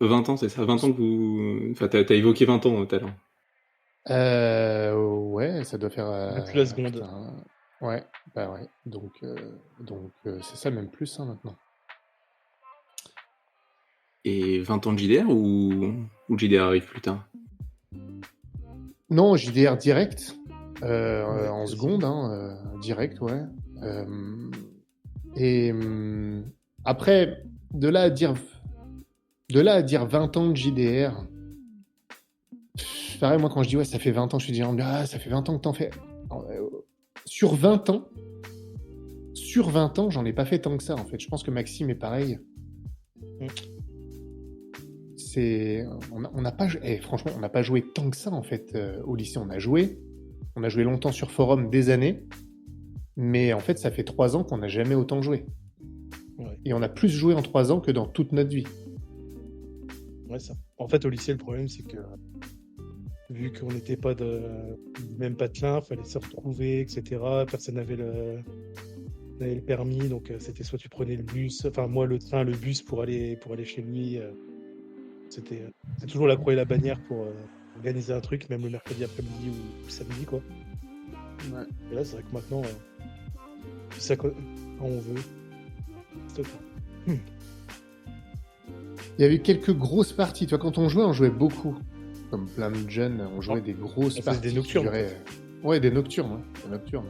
20 ans, c'est ça? 20 ans que vous... Enfin, t'as évoqué 20 ans tout à l'heure. Ouais, ça doit faire... Depuis la seconde. putain, ouais, bah ouais. Donc c'est ça, même plus, hein, maintenant. Et 20 ans de JDR ou le JDR arrive plus tard? Non, JDR direct, Ouais, en quasi. seconde, hein, direct, ouais. Et après, de là à dire 20 ans de JDR, pareil, moi, quand je dis, ouais, ça fait 20 ans, je suis dit, ah, ça fait 20 ans que t'en fais. Alors, sur 20 ans, j'en ai pas fait tant que ça, en fait. Je pense que Maxime est pareil. Mm. On n'a pas, franchement, on n'a pas joué tant que ça, en fait, au lycée. On a joué longtemps sur forum, des années, mais en fait, ça fait 3 ans qu'on n'a jamais autant joué. Ouais. Et on a plus joué en 3 ans que dans toute notre vie. Ouais, ça. En fait, au lycée, le problème, c'est que vu qu'on n'était pas du même patelin, fallait se retrouver, etc. Personne n'avait le permis, donc c'était soit tu prenais le bus, enfin moi le train, le bus pour aller chez lui. C'est toujours la croix et la bannière pour organiser un truc, même le mercredi après-midi ou le samedi, quoi. Ouais. Et là, c'est vrai que maintenant, ça quand on veut. C'est ok. Il y avait quelques grosses parties. Tu vois, quand on jouait beaucoup. Comme plein de jeunes, on jouait des grosses On faisait parties des qui nocturnes, en duraient... fait. Ouais, des nocturnes. Ouais, des nocturnes.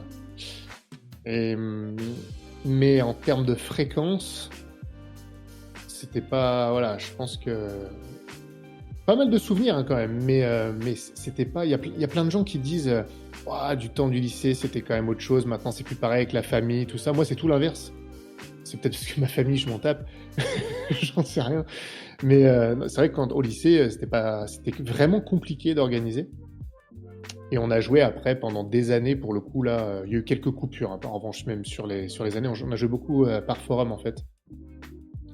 Et, mais en termes de fréquence, c'était pas... Voilà, je pense que... Pas mal de souvenirs, hein, quand même, mais c'était pas... Il y a plein de gens qui disent ouah, du temps du lycée, c'était quand même autre chose, maintenant c'est plus pareil avec la famille, tout ça. Moi, c'est tout l'inverse. C'est peut-être parce que ma famille, je m'en tape. J'en sais rien. Mais c'est vrai que au lycée, c'était vraiment compliqué d'organiser. Et on a joué après pendant des années, pour le coup, là, il y a eu quelques coupures, hein, en revanche, même sur les années. On a joué beaucoup par forum, en fait.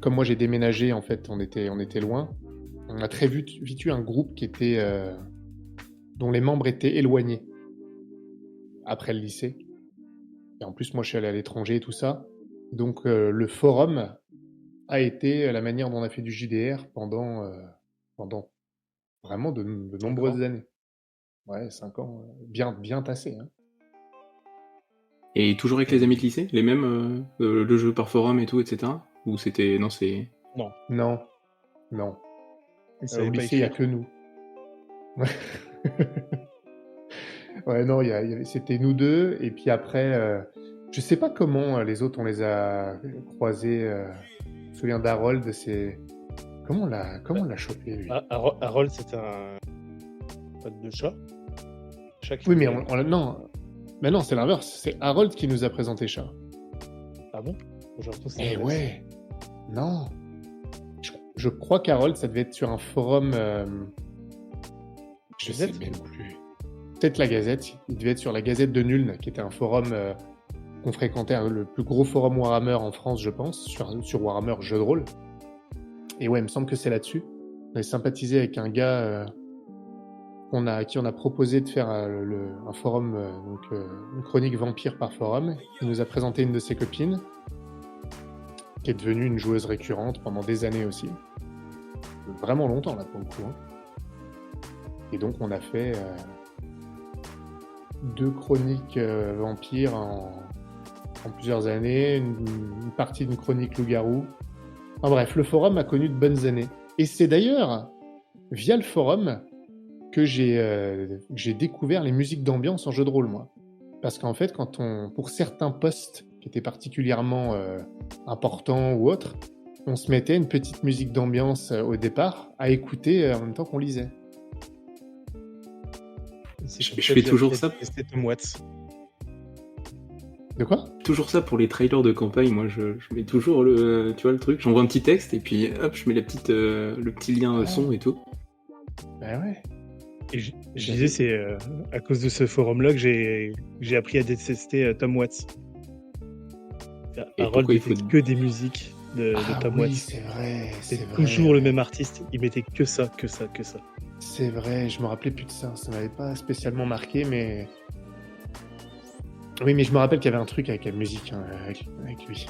Comme moi, j'ai déménagé, en fait, on était loin. On a très vite eu un groupe dont les membres étaient éloignés après le lycée. Et en plus, moi, je suis allé à l'étranger et tout ça. Donc, le forum a été la manière dont on a fait du JDR pendant vraiment de 5 ans. nombreuses années. Ouais, 5 ans, bien tassé, hein. Et toujours avec les amis de lycée? Les mêmes, le jeu par forum et tout, etc.? Ou c'était... Non, c'est... Non, Non, non. ils Au savaient pas lycée, il n'y a écrire. que nous. Ouais, ouais, non, c'était nous deux. Et puis après, je sais pas comment les autres, on les a croisés. Je me souviens d'Harold, c'est... Comment on l'a chopé, lui? Harold, c'était un pote de chat qui Oui, mais nous a invités. non. Mais non, c'est l'inverse. C'est Harold qui nous a présenté Chat. Ah bon? J'ai l'impression que c'est Eh l'inverse. ouais, non. Je crois qu'Harold, ça devait être sur un forum... je sais Gazette? même plus. Peut-être la Gazette. Il devait être sur la Gazette de Nuln, qui était un forum qu'on fréquentait, le plus gros forum Warhammer en France, je pense, sur Warhammer jeu de rôle. Et ouais, il me semble que c'est là-dessus. On a sympathisé avec un gars à qui on a proposé de faire un forum, une chronique vampire par forum. Il nous a présenté une de ses copines, qui est devenue une joueuse récurrente pendant des années aussi. Vraiment longtemps, là, pour le coup. Hein. Et donc, on a fait 2 chroniques vampires en plusieurs années, une partie d'une chronique loup-garou. En bref, le forum a connu de bonnes années. Et c'est d'ailleurs via le forum que j'ai découvert les musiques d'ambiance en jeu de rôle, moi. Parce qu'en fait, pour certains postes qui étaient particulièrement importants ou autres, on se mettait une petite musique d'ambiance au départ à écouter en même temps qu'on lisait. C'est Je fais toujours ça. C'était Tom Watts. De quoi? Toujours ça pour les trailers de campagne. Moi, je mets toujours tu vois, le truc. J'envoie un petit texte et puis hop, je mets le petit lien son et tout. Ben ouais. Et je disais, c'est à cause de ce forum-là que j'ai appris à détester Tom Watts. Et Harold pourquoi il mettait faut... que des musiques de Tom oui, Watts. c'est vrai. C'est toujours le même artiste. Il mettait que ça. C'est vrai, je me rappelais plus de ça. Ça m'avait pas spécialement marqué, mais... Oui, mais je me rappelle qu'il y avait un truc avec la musique, hein, avec lui.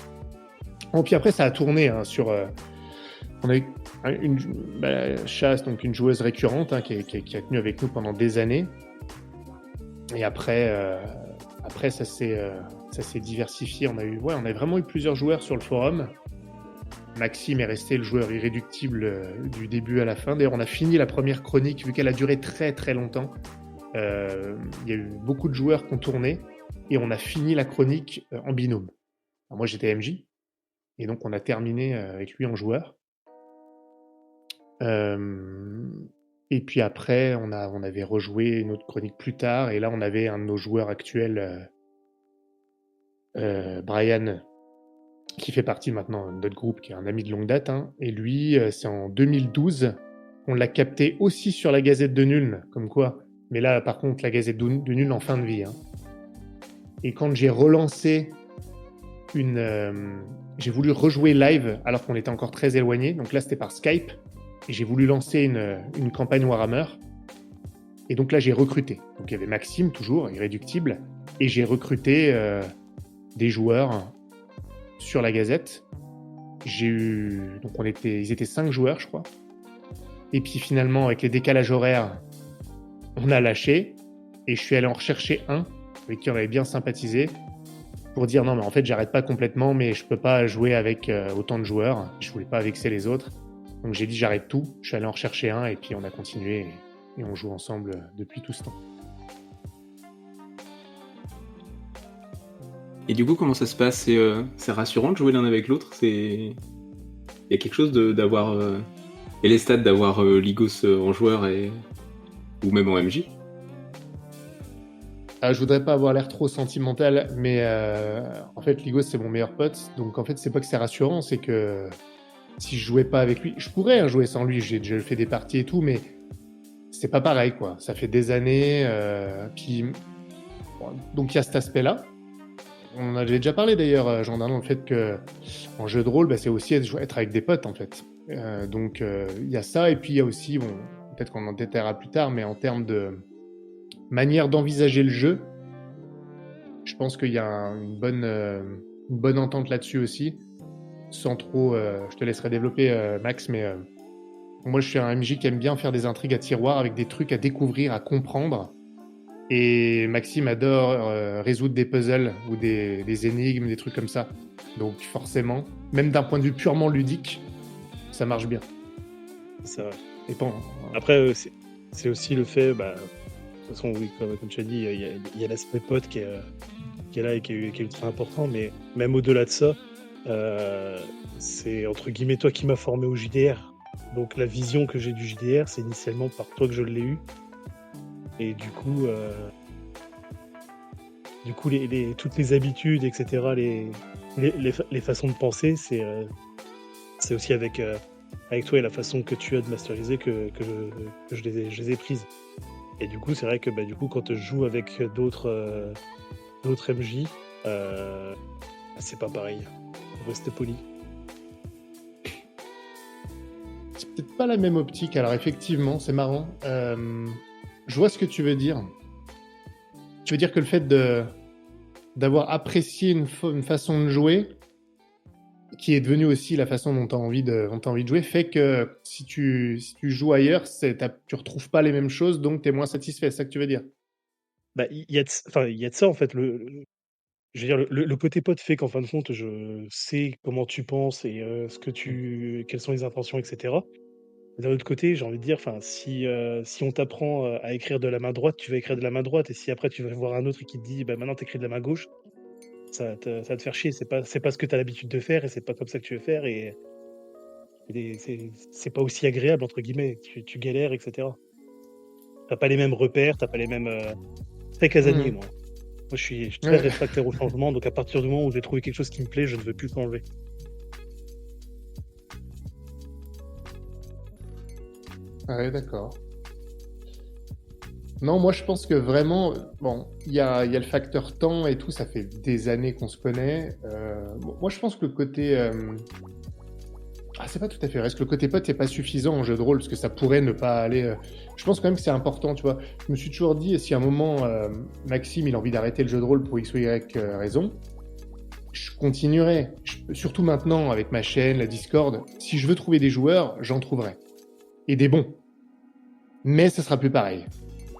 Bon, puis après, ça a tourné hein, sur... on a eu Chasse, donc une joueuse récurrente qui a tenu avec nous pendant des années. Et après ça s'est diversifié. On a vraiment eu plusieurs joueurs sur le forum. Maxime est resté le joueur irréductible du début à la fin. D'ailleurs, on a fini la première chronique, vu qu'elle a duré très très longtemps. Il y a eu beaucoup de joueurs qui ont tourné et on a fini la chronique en binôme. Alors moi, j'étais MJ et donc on a terminé avec lui en joueur. Et puis après, on avait rejoué une autre chronique plus tard et là, on avait un de nos joueurs actuels, Brian, qui fait partie maintenant de notre groupe, qui est un ami de longue date. Et lui, c'est en 2012. On l'a capté aussi sur la Gazette de Nuln, comme quoi. Mais là, par contre, la Gazette de Nuln en fin de vie. Et quand j'ai relancé j'ai voulu rejouer live, alors qu'on était encore très éloignés. Donc là, c'était par Skype. Et j'ai voulu lancer une campagne Warhammer. Et donc là, j'ai recruté. Donc il y avait Maxime, toujours, irréductible. Et j'ai recruté des joueurs sur la Gazette. Donc ils étaient 5 joueurs, je crois. Et puis finalement, avec les décalages horaires, on a lâché. Et je suis allé en rechercher un avec qui on avait bien sympathisé pour dire non, mais en fait, j'arrête pas complètement, mais je peux pas jouer avec autant de joueurs. Je voulais pas vexer les autres. Donc j'ai dit j'arrête tout. Je suis allé en rechercher un et puis on a continué et on joue ensemble depuis tout ce temps. Et du coup, comment ça se passe? C'est rassurant de jouer l'un avec l'autre? Il y a quelque chose d'avoir... Et les stats d'avoir Ligos en joueur ou même en MJ? Je voudrais pas avoir l'air trop sentimental, mais en fait, Ligos, c'est mon meilleur pote. Donc en fait, c'est pas que c'est rassurant, c'est que si je jouais pas avec lui... Je pourrais jouer sans lui, j'ai déjà fait des parties et tout, mais c'est pas pareil, quoi. Ça fait des années. Donc il y a cet aspect-là. On en avait déjà parlé d'ailleurs, Jean Darnon, le fait que en jeu de rôle, c'est aussi être avec des potes en fait. Donc il y a ça, et puis il y a aussi, peut-être qu'on en détaillera plus tard, mais en termes de manière d'envisager le jeu, je pense qu'il y a une bonne entente là-dessus aussi. Sans trop, je te laisserai développer Max, mais moi je suis un MJ qui aime bien faire des intrigues à tiroir avec des trucs à découvrir, à comprendre. Et Maxime adore résoudre des puzzles ou des énigmes, des trucs comme ça. Donc forcément, même d'un point de vue purement ludique, ça marche bien. C'est vrai. Et bon, Après, c'est aussi le fait, de toute façon, oui, comme tu as dit, il y a l'aspect pote qui est là et qui est ultra important, mais même au-delà de ça, c'est entre guillemets toi qui m'as formé au JDR. Donc la vision que j'ai du JDR, c'est initialement par toi que je l'ai eu. Et du coup, toutes les habitudes, etc., les façons de penser, c'est aussi avec toi et la façon que tu as de masteriser que je les ai prises. Et du coup, c'est vrai que quand je joue avec d'autres MJ, c'est pas pareil. Faut rester poli. c'est peut-être pas la même optique. Alors effectivement, c'est marrant. Je vois ce que tu veux dire. Tu veux dire que le fait d'avoir apprécié une façon de jouer, qui est devenue aussi la façon dont tu as envie de jouer, fait que si tu joues ailleurs, tu retrouves pas les mêmes choses, donc tu es moins satisfait. C'est ça que tu veux dire? Il y a de ça en fait. Je veux dire, le côté pote fait qu'en fin de compte, je sais comment tu penses et quelles sont les intentions, etc. D'un autre côté, j'ai envie de dire, si on t'apprend à écrire de la main droite, tu vas écrire de la main droite, et si après tu vas voir un autre qui te dit, maintenant t'écris de la main gauche, ça va te faire chier. C'est pas ce que tu as l'habitude de faire, et c'est pas comme ça que tu veux faire, et c'est pas aussi agréable, entre guillemets. Tu galères, etc. T'as pas les mêmes repères, t'as pas les mêmes... Très casanier, moi. Moi, je suis très réfractaire au changement, donc à partir du moment où j'ai trouvé quelque chose qui me plaît, je ne veux plus changer. Ouais, d'accord. Non, moi je pense que vraiment, il y a le facteur temps et tout, ça fait des années qu'on se connaît. Moi je pense que le côté... c'est pas tout à fait vrai. Est-ce que le côté pote n'est pas suffisant en jeu de rôle? Parce que ça pourrait ne pas aller... Je pense quand même que c'est important, tu vois. Je me suis toujours dit, si à un moment, Maxime, il a envie d'arrêter le jeu de rôle pour X ou Y raison, je continuerai. Surtout maintenant, avec ma chaîne, la Discord, si je veux trouver des joueurs, j'en trouverai. Et des bons. Mais ça sera plus pareil.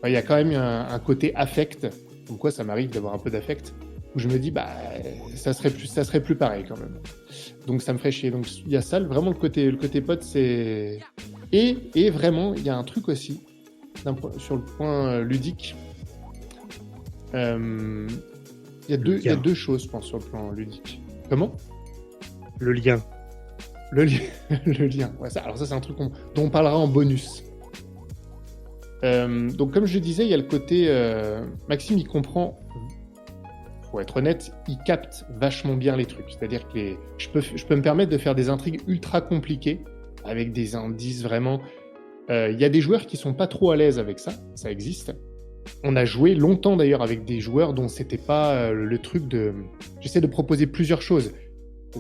Il y a quand même un côté affect. Comme quoi, ça m'arrive d'avoir un peu d'affect. Où je me dis, ça serait plus pareil quand même. Donc ça me ferait chier. Donc il y a ça, vraiment le côté pote, c'est... Et vraiment, il y a un truc aussi, sur le point ludique. Il y a deux choses, je pense, sur le plan ludique. Comment ? Le lien. Le lien. Ouais, alors ça, c'est un truc dont on parlera en bonus. Donc comme je le disais, il y a le côté... Maxime, il comprend... Pour être honnête, il capte vachement bien les trucs. C'est-à-dire que je peux me permettre de faire des intrigues ultra compliquées, avec des indices vraiment... Il y a des joueurs qui sont pas trop à l'aise avec ça existe. On a joué longtemps d'ailleurs avec des joueurs dont c'était pas le truc de... J'essaie de proposer plusieurs choses.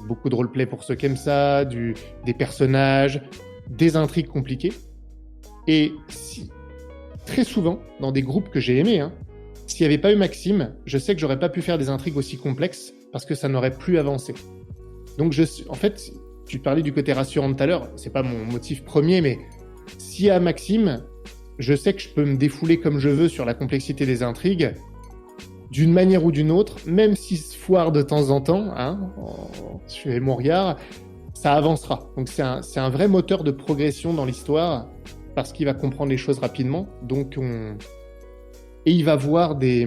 Beaucoup de roleplay pour ceux qui aiment ça, des personnages, des intrigues compliquées. Et très souvent, dans des groupes que j'ai aimés, s'il n'y avait pas eu Maxime, je sais que j'aurais pas pu faire des intrigues aussi complexes parce que ça n'aurait plus avancé. Donc en fait, tu parlais du côté rassurant tout à l'heure, c'est pas mon motif premier, mais s'il y a Maxime, je sais que je peux me défouler comme je veux sur la complexité des intrigues, d'une manière ou d'une autre, même s'il se foire de temps en temps, je fais mon regard, ça avancera. Donc c'est un vrai moteur de progression dans l'histoire, parce qu'il va comprendre les choses rapidement, et il va voir des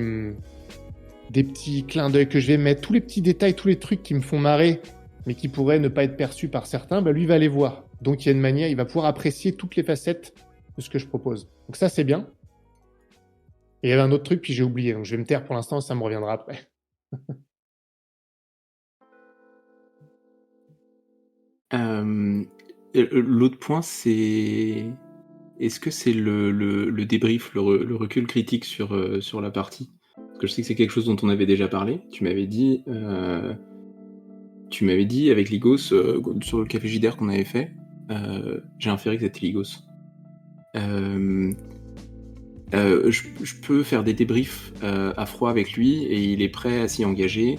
petits clins d'œil que je vais mettre, tous les petits détails, tous les trucs qui me font marrer, mais qui pourraient ne pas être perçus par certains, lui va les voir. Donc il y a une manière, il va pouvoir apprécier toutes les facettes de ce que je propose. Donc ça, c'est bien. Et il y avait un autre truc, puis j'ai oublié, donc je vais me taire pour l'instant, ça me reviendra après. L'autre point, c'est... Est-ce que c'est le débrief, le recul critique sur la partie ? Parce que je sais que c'est quelque chose dont on avait déjà parlé. Tu m'avais dit avec Ligos, sur le café JDR qu'on avait fait, j'ai inféré que c'était Ligos. Je peux faire des débriefs à froid avec lui, et il est prêt à s'y engager,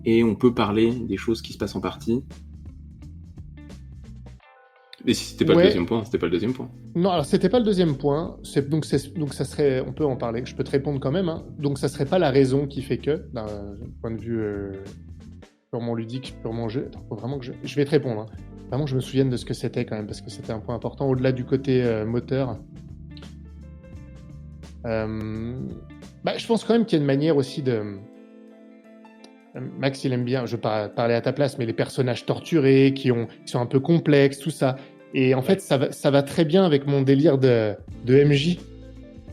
et on peut parler des choses qui se passent en partie. Mais si c'était pas le deuxième point, c'était pas le deuxième point. Non, alors c'était pas le deuxième point. Donc ça serait, on peut en parler. Je peux te répondre quand même. Donc ça serait pas la raison qui fait que, d'un point de vue purement ludique, purement jeu. Attends, faut vraiment que je vais te répondre. Vraiment, je me souvienne de ce que c'était quand même, parce que c'était un point important au-delà du côté moteur. Je pense quand même qu'il y a une manière aussi de... Max, il aime bien, je vais pas parler à ta place, mais les personnages torturés, qui sont un peu complexes, tout ça. Et en fait, ça va très bien avec mon délire de MJ.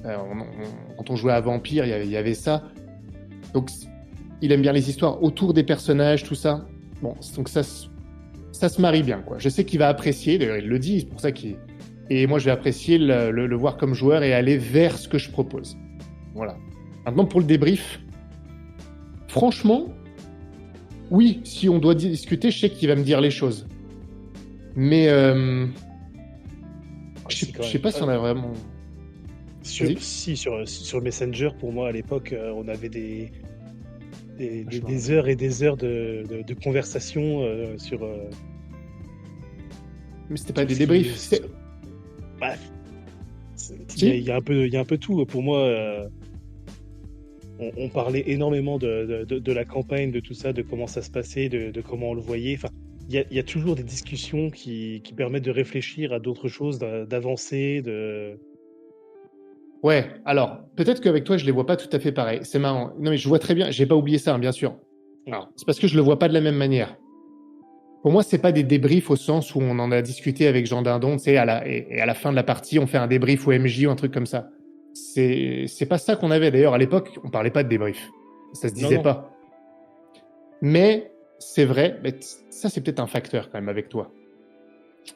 Quand on jouait à Vampire, il y avait ça. Donc, il aime bien les histoires autour des personnages, tout ça. Bon, donc ça se marie bien, quoi. Je sais qu'il va apprécier, d'ailleurs, il le dit, c'est pour ça qu'il... Et moi, je vais apprécier le voir comme joueur et aller vers ce que je propose. Voilà. Maintenant, pour le débrief, franchement, oui, si on doit discuter, je sais qu'il va me dire les choses. Mais je sais pas si on a vraiment... Sur Messenger, pour moi, à l'époque, on avait des heures et des heures de conversation sur... Mais c'était pas des débriefs. Il y a un peu tout. Pour moi, on parlait énormément de la campagne, de tout ça, de comment ça se passait, de comment on le voyait. Enfin, il y a toujours des discussions qui permettent de réfléchir à d'autres choses, d'avancer, Ouais, alors, peut-être qu'avec toi, je les vois pas tout à fait pareil. C'est marrant. Non, mais je vois très bien, j'ai pas oublié ça, bien sûr. Alors, c'est parce que je le vois pas de la même manière. Pour moi, c'est pas des débriefs au sens où on en a discuté avec Jean Dindon, tu sais, à la fin de la partie, on fait un débrief au MJ ou un truc comme ça. C'est pas ça qu'on avait. D'ailleurs, à l'époque, on parlait pas de débrief. Ça se disait pas. Mais c'est vrai, ça, c'est peut-être un facteur quand même avec toi.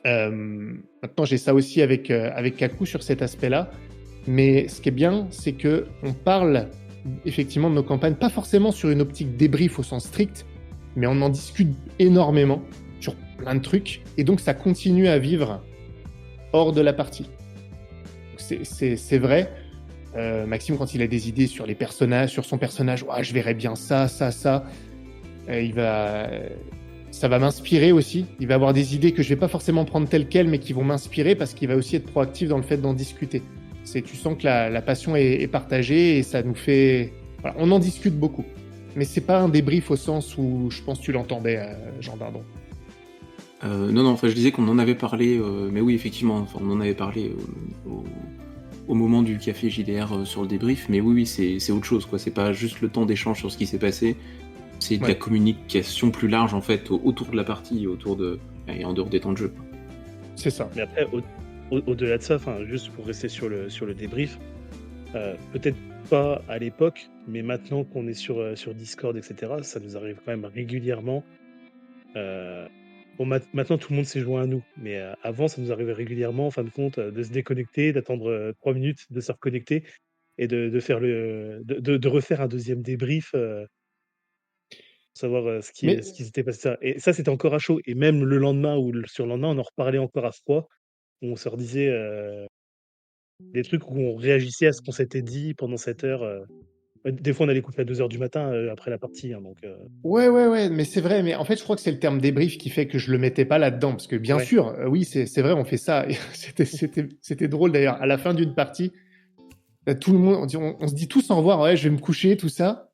Maintenant, j'ai ça aussi avec Kaku sur cet aspect-là. Mais ce qui est bien, c'est que on parle effectivement de nos campagnes, pas forcément sur une optique débrief au sens strict, mais on en discute énormément sur plein de trucs, et donc ça continue à vivre hors de la partie. C'est vrai. Maxime, quand il a des idées sur les personnages, sur son personnage, je verrais bien ça. Ça va m'inspirer aussi. Il va avoir des idées que je vais pas forcément prendre telles quelles, mais qui vont m'inspirer parce qu'il va aussi être proactif dans le fait d'en discuter. Tu sens que la passion est partagée et ça nous fait... Voilà, on en discute beaucoup. Mais c'est pas un débrief au sens où je pense que tu l'entendais, Jean Dardon. Non, enfin, je disais qu'on en avait parlé, mais oui, effectivement, enfin, on en avait parlé au moment du café JDR sur le débrief, mais oui, c'est autre chose, quoi. C'est pas juste le temps d'échange sur ce qui s'est passé, c'est de la communication plus large, en fait, autour de la partie, et en dehors des temps de jeu. C'est ça. Mais après, au-delà de ça, juste pour rester sur le débrief, peut-être pas à l'époque, mais maintenant qu'on est sur Discord, etc., ça nous arrive quand même régulièrement. Maintenant, tout le monde s'est joint à nous, mais avant, ça nous arrivait régulièrement, en fin de compte, de se déconnecter, d'attendre 3 minutes, de se reconnecter et de refaire un deuxième débrief, pour savoir ce qui s'était passé. Et ça, c'était encore à chaud. Et même le lendemain ou le surlendemain, on en reparlait encore à froid, où on se redisait des trucs où on réagissait à ce qu'on s'était dit pendant cette heure. Des fois, on allait couper à 2 heures du matin après la partie. Donc, Ouais, mais c'est vrai. Mais en fait, je crois que c'est le terme débrief qui fait que je le mettais pas là-dedans. Parce que bien sûr, oui, c'est vrai, on fait ça. Et c'était drôle d'ailleurs. À la fin d'une partie, tout le monde, on se dit tous au revoir. Ouais, je vais me coucher, tout ça.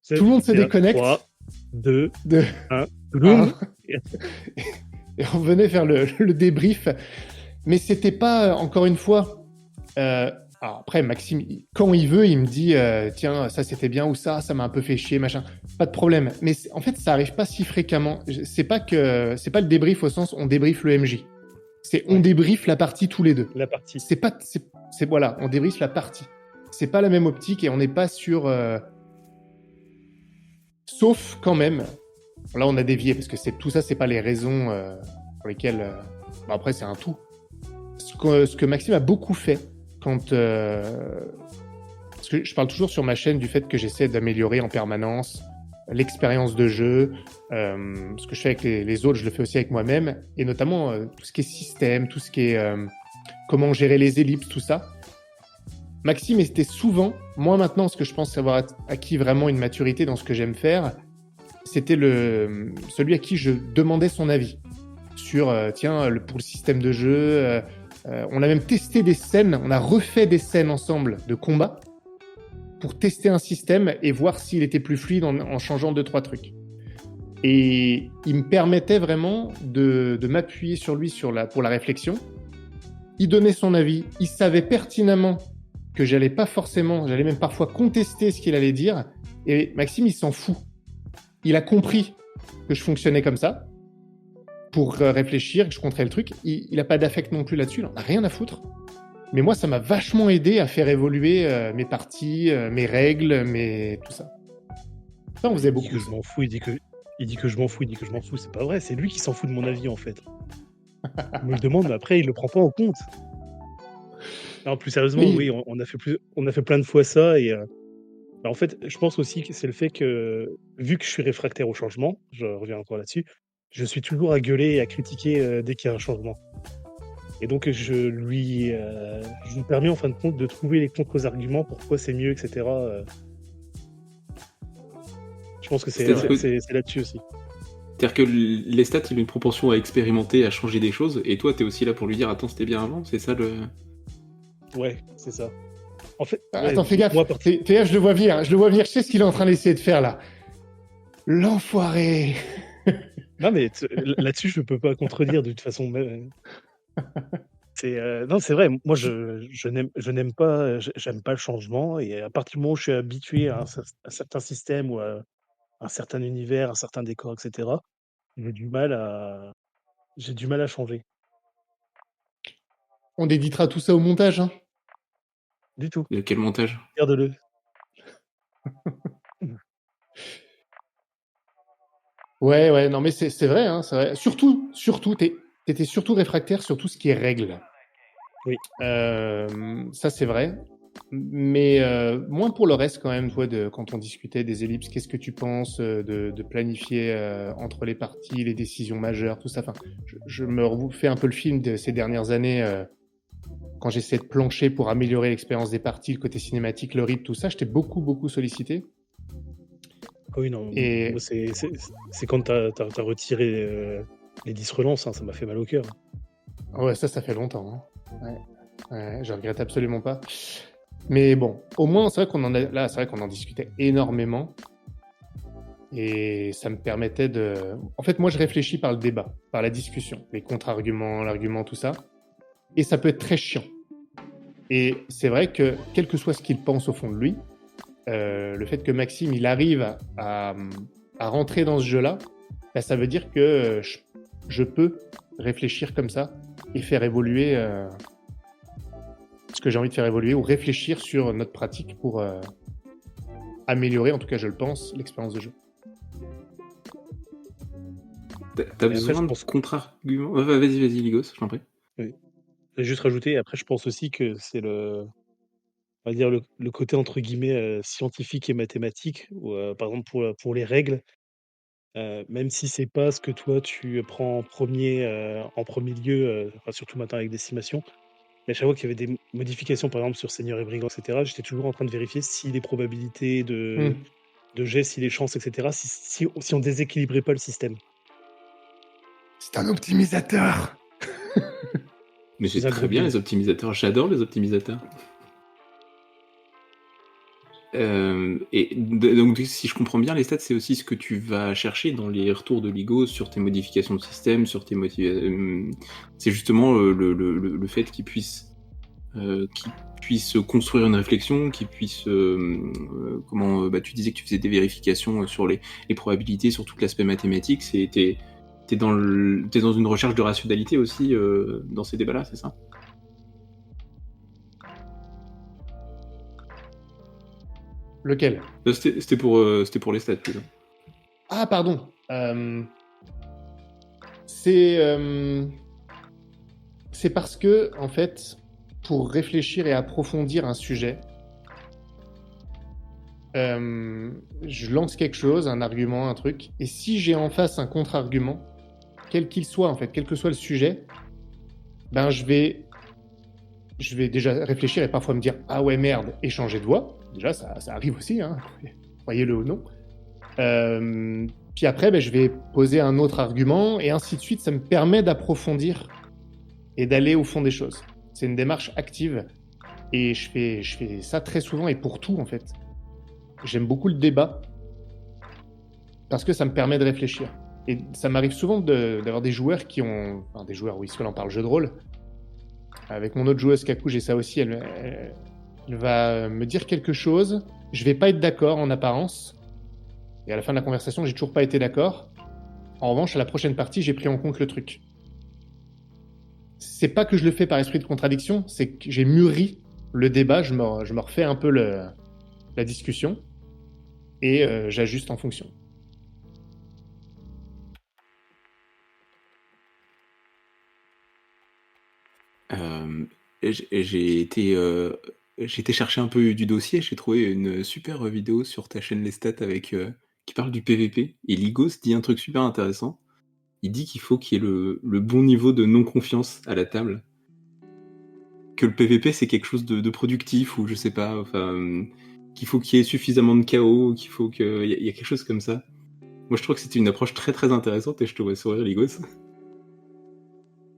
Tout le monde se déconnecte. 3, 2, 1. Et on venait faire le débrief. Mais c'était pas, encore une fois... alors après, Maxime, quand il veut, il me dit tiens, ça c'était bien ou ça m'a un peu fait chier, machin. Pas de problème. Mais en fait, ça arrive pas si fréquemment. C'est pas le débrief au sens on débrief le MJ. On débrief la partie tous les deux. La partie. Voilà, on débrief la partie. C'est pas la même optique et on n'est pas sur. Sauf quand même. Là, on a dévié parce que tout ça, c'est pas les raisons pour lesquelles. Après, c'est un tout. Ce que Maxime a beaucoup fait. Parce que je parle toujours sur ma chaîne du fait que j'essaie d'améliorer en permanence l'expérience de jeu. Ce que je fais avec les autres, je le fais aussi avec moi-même. Et notamment tout ce qui est système, tout ce qui est comment gérer les ellipses, tout ça. Maxime était souvent, moi maintenant, ce que je pense avoir acquis vraiment une maturité dans ce que j'aime faire, c'était celui à qui je demandais son avis sur, pour le système de jeu... on a même testé des scènes, on a refait des scènes ensemble de combat pour tester un système et voir s'il était plus fluide en changeant 2-3 trucs. Et il me permettait vraiment de m'appuyer sur lui pour la réflexion. Il donnait son avis, il savait pertinemment que j'allais même parfois contester ce qu'il allait dire. Et Maxime, il s'en fout. Il a compris que je fonctionnais comme ça. Pour réfléchir, que je contrais le truc. Il n'a pas d'affect non plus là-dessus, il n'en a rien à foutre. Mais moi, ça m'a vachement aidé à faire évoluer mes parties, mes règles, tout ça. Ça, on faisait beaucoup. Il dit que je m'en fous, il dit que je m'en fous, c'est pas vrai, c'est lui qui s'en fout de mon avis en fait. Il me le demande, mais après, il le prend pas en compte. Non, plus sérieusement, oui, on a fait plein de fois ça, et en fait, je pense aussi que c'est le fait que, vu que je suis réfractaire au changement, je reviens encore là-dessus, je suis toujours à gueuler et à critiquer dès qu'il y a un changement. Et donc, je lui permets en fin de compte de trouver les contre-arguments, pourquoi c'est mieux, etc. Je pense que c'est là-dessus aussi. C'est-à-dire que Lestat, il a une propension à expérimenter, à changer des choses, et toi, t'es aussi là pour lui dire attends, c'était bien avant, c'est ça le. Ouais, c'est ça. En fait, attends, fais gaffe. Fais gaffe, je le vois venir. Je sais ce qu'il est en train d'essayer de faire là. L'enfoiré. Non, mais là-dessus, je peux pas contredire de toute façon. Non, c'est vrai. Moi, je n'aime pas, j'aime pas le changement. Et à partir du moment où je suis habitué à un certain système ou à un certain univers, un certain décor, etc., j'ai du mal à changer. On éditera tout ça au montage, hein. Du tout. De quel montage? Garde-le. Ouais, non, mais c'est vrai, hein, c'est vrai. Surtout, t'étais surtout réfractaire sur tout ce qui est règles. Oui. Ça, c'est vrai. Mais moins pour le reste, quand même, toi, quand on discutait des ellipses, qu'est-ce que tu penses de planifier entre les parties, les décisions majeures, tout ça. Enfin, je me refais un peu le film de ces dernières années, quand j'essaie de plancher pour améliorer l'expérience des parties, le côté cinématique, le rythme, tout ça. J'étais beaucoup sollicité. Ah oui, non, Et moi, c'est quand t'as retiré les 10 relances, hein, ça m'a fait mal au cœur. ouais, ça fait longtemps, hein. Ouais, ouais, je regrette absolument pas. Mais bon, au moins, c'est vrai qu'on en a, là, c'est vrai qu'on en discutait énormément. Et ça me permettait de. En fait, moi, je réfléchis par le débat, par la discussion, les contre-arguments, l'argument, tout ça. Et ça peut être très chiant. Et c'est vrai que, quel que soit ce qu'il pense au fond de lui, le fait que Maxime, il arrive à rentrer dans ce jeu-là, bah, ça veut dire que je peux réfléchir comme ça et faire évoluer ce que j'ai envie de faire évoluer ou réfléchir sur notre pratique pour améliorer, en tout cas, je le pense, l'expérience de jeu. T'as Et après, besoin je de pense contre-arguments? Vas-y, Ligos, je t'en prie. oui. Je vais juste rajouter, après, je pense aussi que c'est on va dire le côté entre guillemets, «scientifique et mathématique» où, par exemple pour les règles, même si c'est pas ce que toi tu prends en premier lieu, enfin surtout maintenant avec Décimation, mais à chaque fois qu'il y avait des modifications, par exemple sur Seigneur et Brigand et cetera, j'étais toujours en train de vérifier si les probabilités Hmm. de jet, si les chances et cetera, si on déséquilibrait pas le système. C'est un optimisateur. Mais Je suis c'est un très gros bien build. les optimisateurs, j'adore les optimisateurs. Donc si je comprends bien, les stats, c'est aussi ce que tu vas chercher dans les retours de Ligos sur tes modifications de système, sur tes c'est justement le fait qu'ils puissent construire une réflexion, qu'ils puissent tu disais que tu faisais des vérifications sur les probabilités, sur tout l'aspect mathématique. T'es dans une recherche de rationalité aussi dans ces débats-là, c'est ça? Lequel? C'était pour les stats, plutôt. Ah, pardon. C'est parce que, en fait, pour réfléchir et approfondir un sujet, je lance quelque chose, un argument, un truc, et si j'ai en face un contre-argument, quel qu'il soit, en fait, quel que soit le sujet, ben je vais déjà réfléchir et parfois me dire ah ouais merde et changer de voix. Déjà ça arrive aussi, hein, croyez-le ou non. Puis après, ben, je vais poser un autre argument et ainsi de suite. Ça me permet d'approfondir et d'aller au fond des choses. C'est une démarche active et je fais ça très souvent et pour tout en fait. J'aime beaucoup le débat parce que ça me permet de réfléchir. Et ça m'arrive souvent d'avoir des joueurs qui ont... Enfin, des joueurs, oui, soit on parle jeu de rôle. Avec mon autre joueuse Kakou, j'ai ça aussi. Elle va me dire quelque chose. Je vais pas être d'accord en apparence. Et à la fin de la conversation, j'ai toujours pas été d'accord. En revanche, à la prochaine partie, j'ai pris en compte le truc. C'est pas que je le fais par esprit de contradiction, c'est que j'ai mûri le débat, je me refais un peu la discussion et j'ajuste en fonction. J'ai été chercher un peu du dossier, j'ai trouvé une super vidéo sur ta chaîne Les Stats qui parle du PVP, et Ligos dit un truc super intéressant. Il dit qu'il faut qu'il y ait le bon niveau de non-confiance à la table. Que le PVP, c'est quelque chose de productif, ou je sais pas, enfin, qu'il faut qu'il y ait suffisamment de chaos, qu'il faut qu'il y a quelque chose comme ça. Moi, je trouve que c'était une approche très très intéressante, et je te vois sourire, Ligos.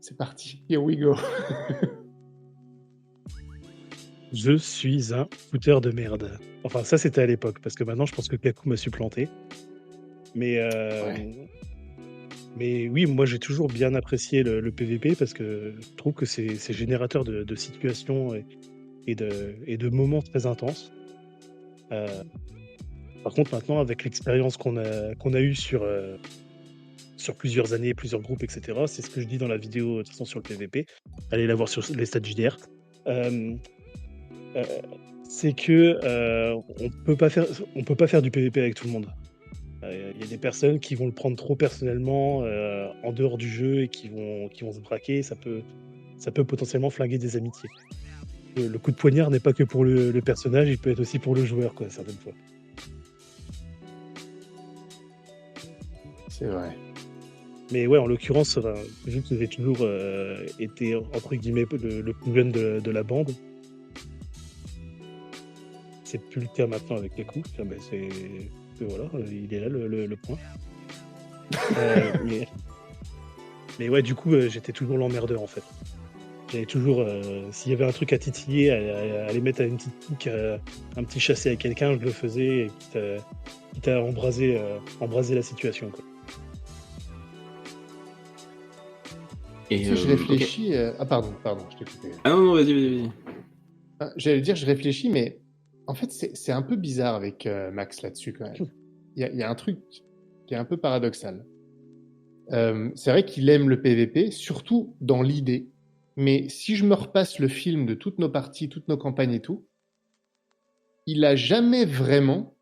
C'est parti, here we go. Je suis un fouteur de merde. Enfin, ça, c'était à l'époque, parce que maintenant, je pense que Kakou m'a supplanté. Mais, Ouais. mais oui, moi, j'ai toujours bien apprécié le PVP parce que je trouve que c'est générateur de situations et de moments très intenses. Euh, Par contre, maintenant, avec l'expérience qu'on a eue sur plusieurs années, plusieurs groupes, etc., c'est ce que je dis dans la vidéo de toute façon sur le PVP. Allez la voir sur les stats JDR. Euh, euh, c'est que on peut pas faire du PVP avec tout le monde. Il y a des personnes qui vont le prendre trop personnellement en dehors du jeu et qui vont se braquer. Ça peut potentiellement flinguer des amitiés. Le coup de poignard n'est pas que pour le personnage, il peut être aussi pour le joueur, quoi, certaines fois. C'est vrai. Mais ouais, en l'occurrence, vu que j'ai toujours été entre guillemets le plus jeune de la bande, c'est plus le cas maintenant avec les coups. Voilà, il est là le point. Euh, mais, mais ouais, du coup, j'étais toujours l'emmerdeur en fait. J'avais toujours, s'il y avait un truc à titiller, aller mettre à une petite pique, un petit chassé à quelqu'un, je le faisais, et quitte à embraser la situation, quoi. Et, Tu sais, je ok. réfléchis. Ah, pardon, je t'ai coupé. Ah non, vas-y. Ah, j'allais dire, je réfléchis, mais en fait, c'est un peu bizarre avec Max là-dessus quand même. Il y a un truc qui est un peu paradoxal. C'est vrai qu'il aime le PVP, surtout dans l'idée. Mais si je me repasse le film de toutes nos parties, toutes nos campagnes et tout, il a jamais vraiment.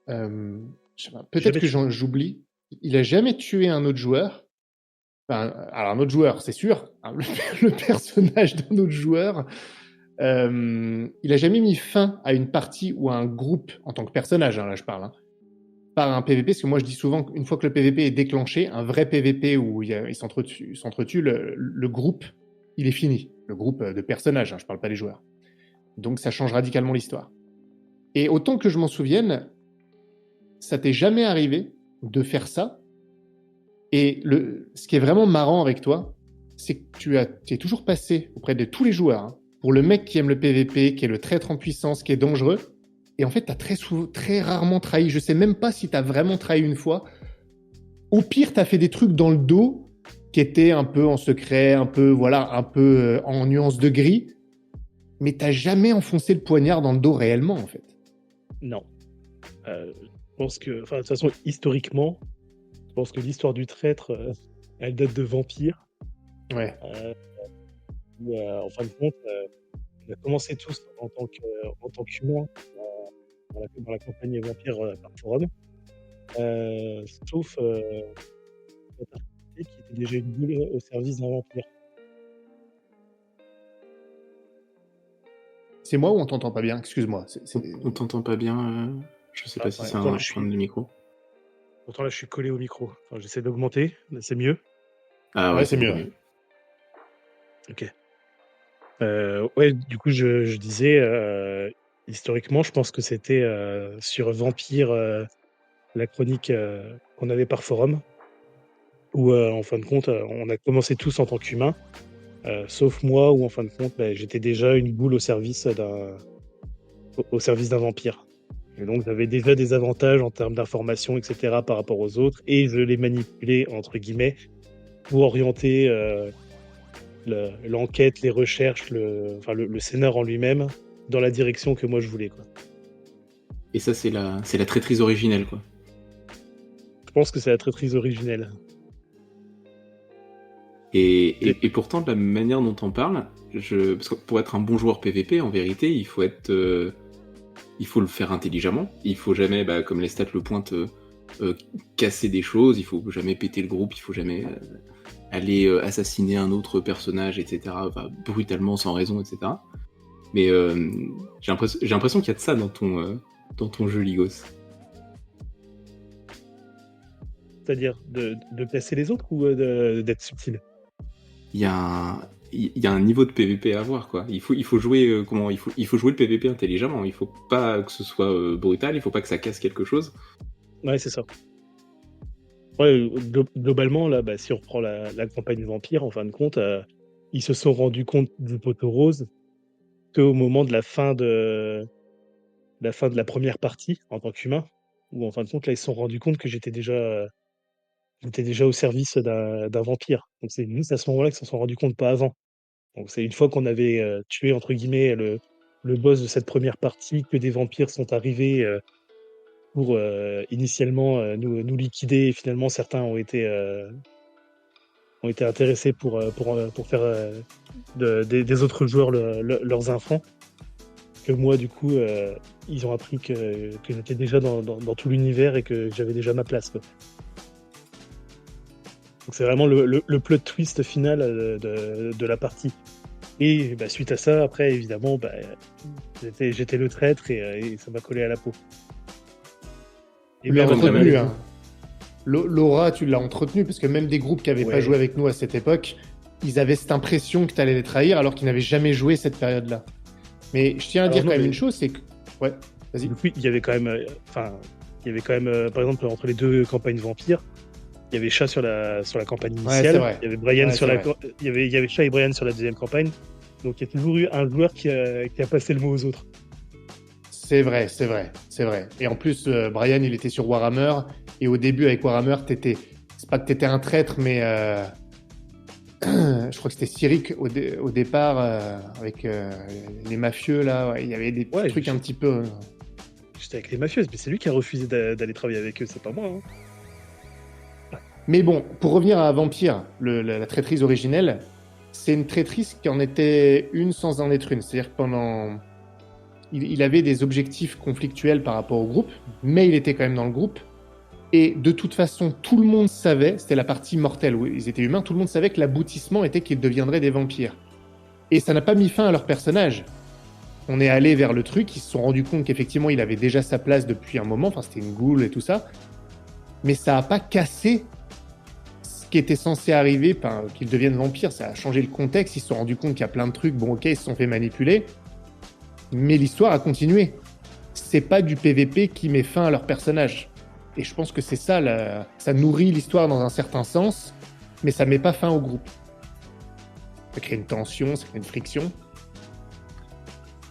Je sais pas, peut-être Jamais que j'oublie. Il a jamais tué un autre joueur. Enfin, alors un autre joueur, c'est sûr. Hein, le personnage d'un autre joueur. Il a jamais mis fin à une partie ou à un groupe en tant que personnage. Hein, là, je parle. Hein, par un PVP, parce que moi je dis souvent qu'une fois que le PVP est déclenché, un vrai PVP où ils s'entretuent, le groupe, il est fini. Le groupe de personnages, hein, je parle pas des joueurs. Donc ça change radicalement l'histoire. Et autant que je m'en souvienne, ça t'est jamais arrivé de faire ça. Et ce qui est vraiment marrant avec toi, c'est que tu es toujours passé auprès de tous les joueurs, hein, pour le mec qui aime le PVP, qui est le traître en puissance, qui est dangereux. Et en fait, tu as très rarement trahi. Je sais même pas si tu as vraiment trahi une fois. Au pire, tu as fait des trucs dans le dos qui étaient un peu en secret, un peu en nuance de gris. Mais tu n'as jamais enfoncé le poignard dans le dos réellement, en fait. Non. Je pense que, de toute façon, historiquement, je pense que l'histoire du traître, elle date de Vampire. Ouais. Où, en fin de compte, on a commencé tous en tant qu'humains dans la campagne Vampire par forum. Sauf cette artiste qui était déjà une boule au service d'un vampire. C'est moi ou on t'entend pas bien? Excuse-moi. On t'entend pas bien. Je sais pas si c'est un problème de micro. Pourtant, là, je suis collé au micro. Enfin, j'essaie d'augmenter. Là, c'est mieux. Ah ouais, c'est mieux. Ok. Ouais, du coup, je disais, historiquement, je pense que c'était sur Vampire, la chronique qu'on avait par forum, où en fin de compte, on a commencé tous en tant qu'humains, sauf moi, où en fin de compte, j'étais déjà une boule au service d'un vampire. Et donc, j'avais déjà des avantages en termes d'information, etc., par rapport aux autres, et je les manipulais, entre guillemets, pour orienter l'enquête, les recherches, le scénar en lui-même, dans la direction que moi je voulais, quoi. Et ça, c'est la traîtrise originelle, quoi. Je pense que c'est la traîtrise originelle. Et pourtant, de la manière dont on parle, parce que pour être un bon joueur PVP, en vérité, il faut le faire intelligemment. Il faut jamais, comme les stats le pointent, casser des choses. Il faut jamais péter le groupe. Il faut jamais aller assassiner un autre personnage, etc. Brutalement, sans raison, etc. Mais j'ai l'impression qu'il y a de ça dans ton jeu, Ligos. C'est-à-dire de placer les autres ou d'être subtil? Il y a un niveau de PVP à avoir, quoi. Il faut jouer il faut jouer le PVP intelligemment. Il faut pas que ce soit brutal. Il faut pas que ça casse quelque chose. Ouais, c'est ça. Ouais, globalement, là, si on reprend la campagne Vampire, en fin de compte, ils se sont rendus compte du poteau rose qu'au moment de la fin de la première partie en tant qu'humain, où en fin de compte, là, ils se sont rendus compte que j'étais déjà au service d'un vampire. Donc c'est juste à ce moment-là qu'ils s'en sont rendus compte, pas avant. Donc c'est une fois qu'on avait tué, entre guillemets, le boss de cette première partie, que des vampires sont arrivés pour initialement nous liquider, et finalement certains ont été intéressés pour faire des autres joueurs leurs enfants. Que moi, du coup, ils ont appris que j'étais déjà dans tout l'univers et que j'avais déjà ma place, quoi. Donc c'est vraiment le plot twist final de la partie. Et suite à ça, après, évidemment, j'étais le traître et ça m'a collé à la peau. Tu l'as entretenu, hein. L'aura, tu l'as entretenu, parce que même des groupes qui n'avaient pas joué avec nous à cette époque, ils avaient cette impression que tu allais les trahir alors qu'ils n'avaient jamais joué cette période-là. Mais je tiens à dire quand même une chose, c'est que... Ouais, vas-y. Du coup, il y avait quand même... Il y avait quand même, par exemple, entre les deux campagnes vampires, il y avait Chat sur la campagne Ouais, c'est initiale, vrai. il y avait Brian Ouais, sur c'est la, vrai. il y avait Chat et Brian sur la deuxième campagne. Donc il y a toujours eu un joueur qui a passé le mot aux autres. C'est vrai, c'est vrai, c'est vrai. Et en plus, Brian, il était sur Warhammer. Et au début, avec Warhammer, c'est pas que t'étais un traître, mais je crois que c'était Cyric au départ, avec les mafieux, là. Ouais, il y avait des petits Ouais, trucs un petit peu. j'étais avec les mafieuses, mais c'est lui qui a refusé d'aller travailler avec eux, c'est pas moi. Hein. Mais bon, pour revenir à Vampire, la traîtrise originelle, c'est une traîtrise qui en était une sans en être une. C'est-à-dire que il avait des objectifs conflictuels par rapport au groupe, mais il était quand même dans le groupe. Et de toute façon, tout le monde savait, c'était la partie mortelle où ils étaient humains, tout le monde savait que l'aboutissement était qu'ils deviendraient des vampires. Et ça n'a pas mis fin à leur personnage. On est allé vers le truc, ils se sont rendus compte qu'effectivement il avait déjà sa place depuis un moment, enfin c'était une goule et tout ça, mais ça n'a pas cassé ce qui était censé arriver, qu'ils deviennent vampires, ça a changé le contexte, ils se sont rendus compte qu'il y a plein de trucs, bon ok, ils se sont fait manipuler, mais l'histoire a continué. C'est pas du PVP qui met fin à leur personnage. Et je pense que c'est ça, ça nourrit l'histoire dans un certain sens, mais ça met pas fin au groupe. Ça crée une tension, ça crée une friction.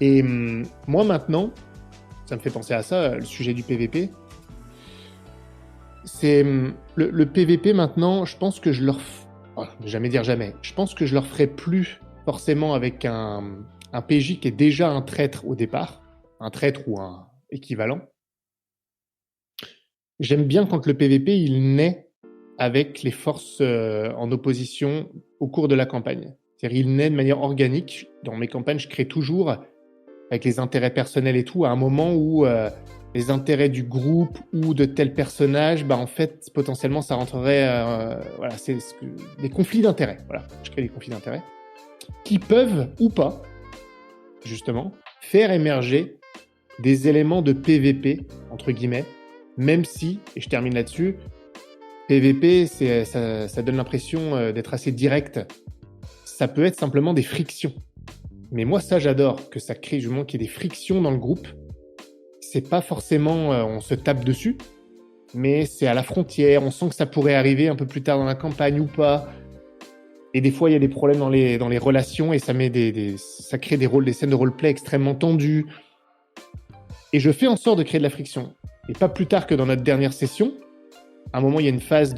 Et moi maintenant, ça me fait penser à ça, le sujet du PVP. C'est le PVP maintenant, je pense que je leur... Oh, jamais dire jamais. Je pense que je leur ferai plus forcément avec un PJ qui est déjà un traître au départ, un traître ou un équivalent. J'aime bien quand le PVP il naît avec les forces en opposition au cours de la campagne. C'est-à-dire il naît de manière organique. Dans mes campagnes, je crée toujours avec les intérêts personnels et tout, à un moment où les intérêts du groupe ou de tel personnage, bah en fait potentiellement ça rentrerait, voilà, c'est des conflits d'intérêts. Voilà, je crée des conflits d'intérêts qui peuvent ou pas, justement, faire émerger des éléments de PVP entre guillemets, même si, et je termine là-dessus, PVP, ça donne l'impression d'être assez direct. Ça peut être simplement des frictions. Mais moi, ça, j'adore que ça crée justement qu'il y ait des frictions dans le groupe. C'est pas forcément on se tape dessus, mais c'est à la frontière. On sent que ça pourrait arriver un peu plus tard dans la campagne ou pas. Et des fois, il y a des problèmes dans les relations et ça met ça crée des scènes de roleplay extrêmement tendues. Et je fais en sorte de créer de la friction. Et pas plus tard que dans notre dernière session, à un moment, il y a une phase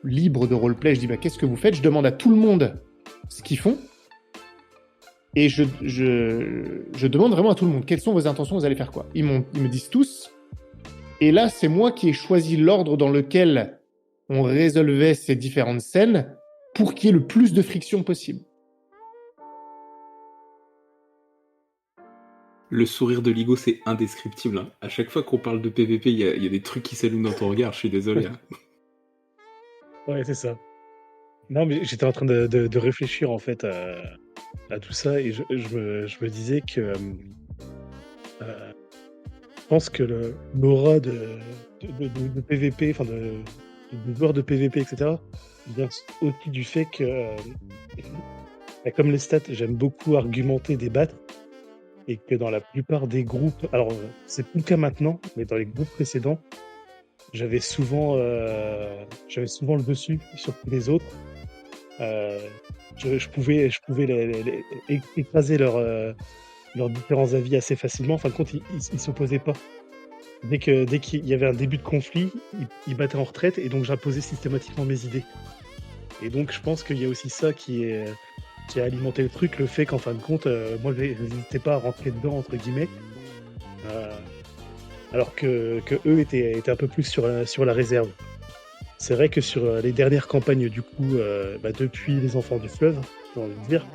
libre de roleplay. Je dis, bah, qu'est-ce que vous faites? Je demande à tout le monde ce qu'ils font. Et je demande vraiment à tout le monde, quelles sont vos intentions, vous allez faire quoi? Ils me disent tous. Et là, c'est moi qui ai choisi l'ordre dans lequel on résolvait ces différentes scènes pour qu'il y ait le plus de friction possible. Le sourire de Ligo, c'est indescriptible. Hein. À chaque fois qu'on parle de PVP, il y a des trucs qui s'allument dans ton regard, je suis désolé. Hein. Ouais, c'est ça. Non, mais j'étais en train de réfléchir en fait à tout ça et je me disais que je pense que l'aura de PVP, enfin de joueurs de PVP, etc., vient aussi du fait que, bah, comme les stats, j'aime beaucoup argumenter, débattre, et que dans la plupart des groupes, alors c'est plus le cas maintenant, mais dans les groupes précédents, j'avais souvent le dessus sur tous les autres. Je pouvais écraser leurs différents avis assez facilement. En fin de compte, ils s'opposaient pas. Dès qu'il y avait un début de conflit, ils battaient en retraite et donc j'imposais systématiquement mes idées. Et donc je pense qu'il y a aussi ça qui a alimenté le truc, le fait qu'en fin de compte, moi je n'hésitais pas à rentrer dedans, entre guillemets, alors que eux étaient un peu plus sur la réserve. C'est vrai que sur les dernières campagnes, du coup, bah, depuis les Enfants du Fleuve, j'ai envie de dire,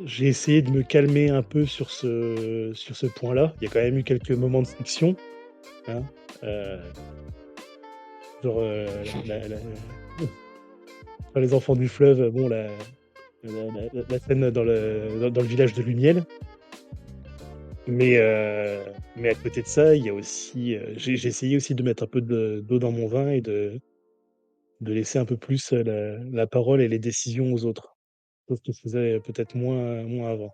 j'ai essayé de me calmer un peu sur ce point-là. Il y a quand même eu quelques moments de friction. Hein, euh, genre, dans les Enfants du Fleuve, bon, la scène dans le village de Lumiel. Mais à côté de ça, il y a aussi, j'ai essayé aussi de mettre un peu d'eau dans mon vin et de laisser un peu plus la parole et les décisions aux autres. Chose que je faisais peut-être moins avant.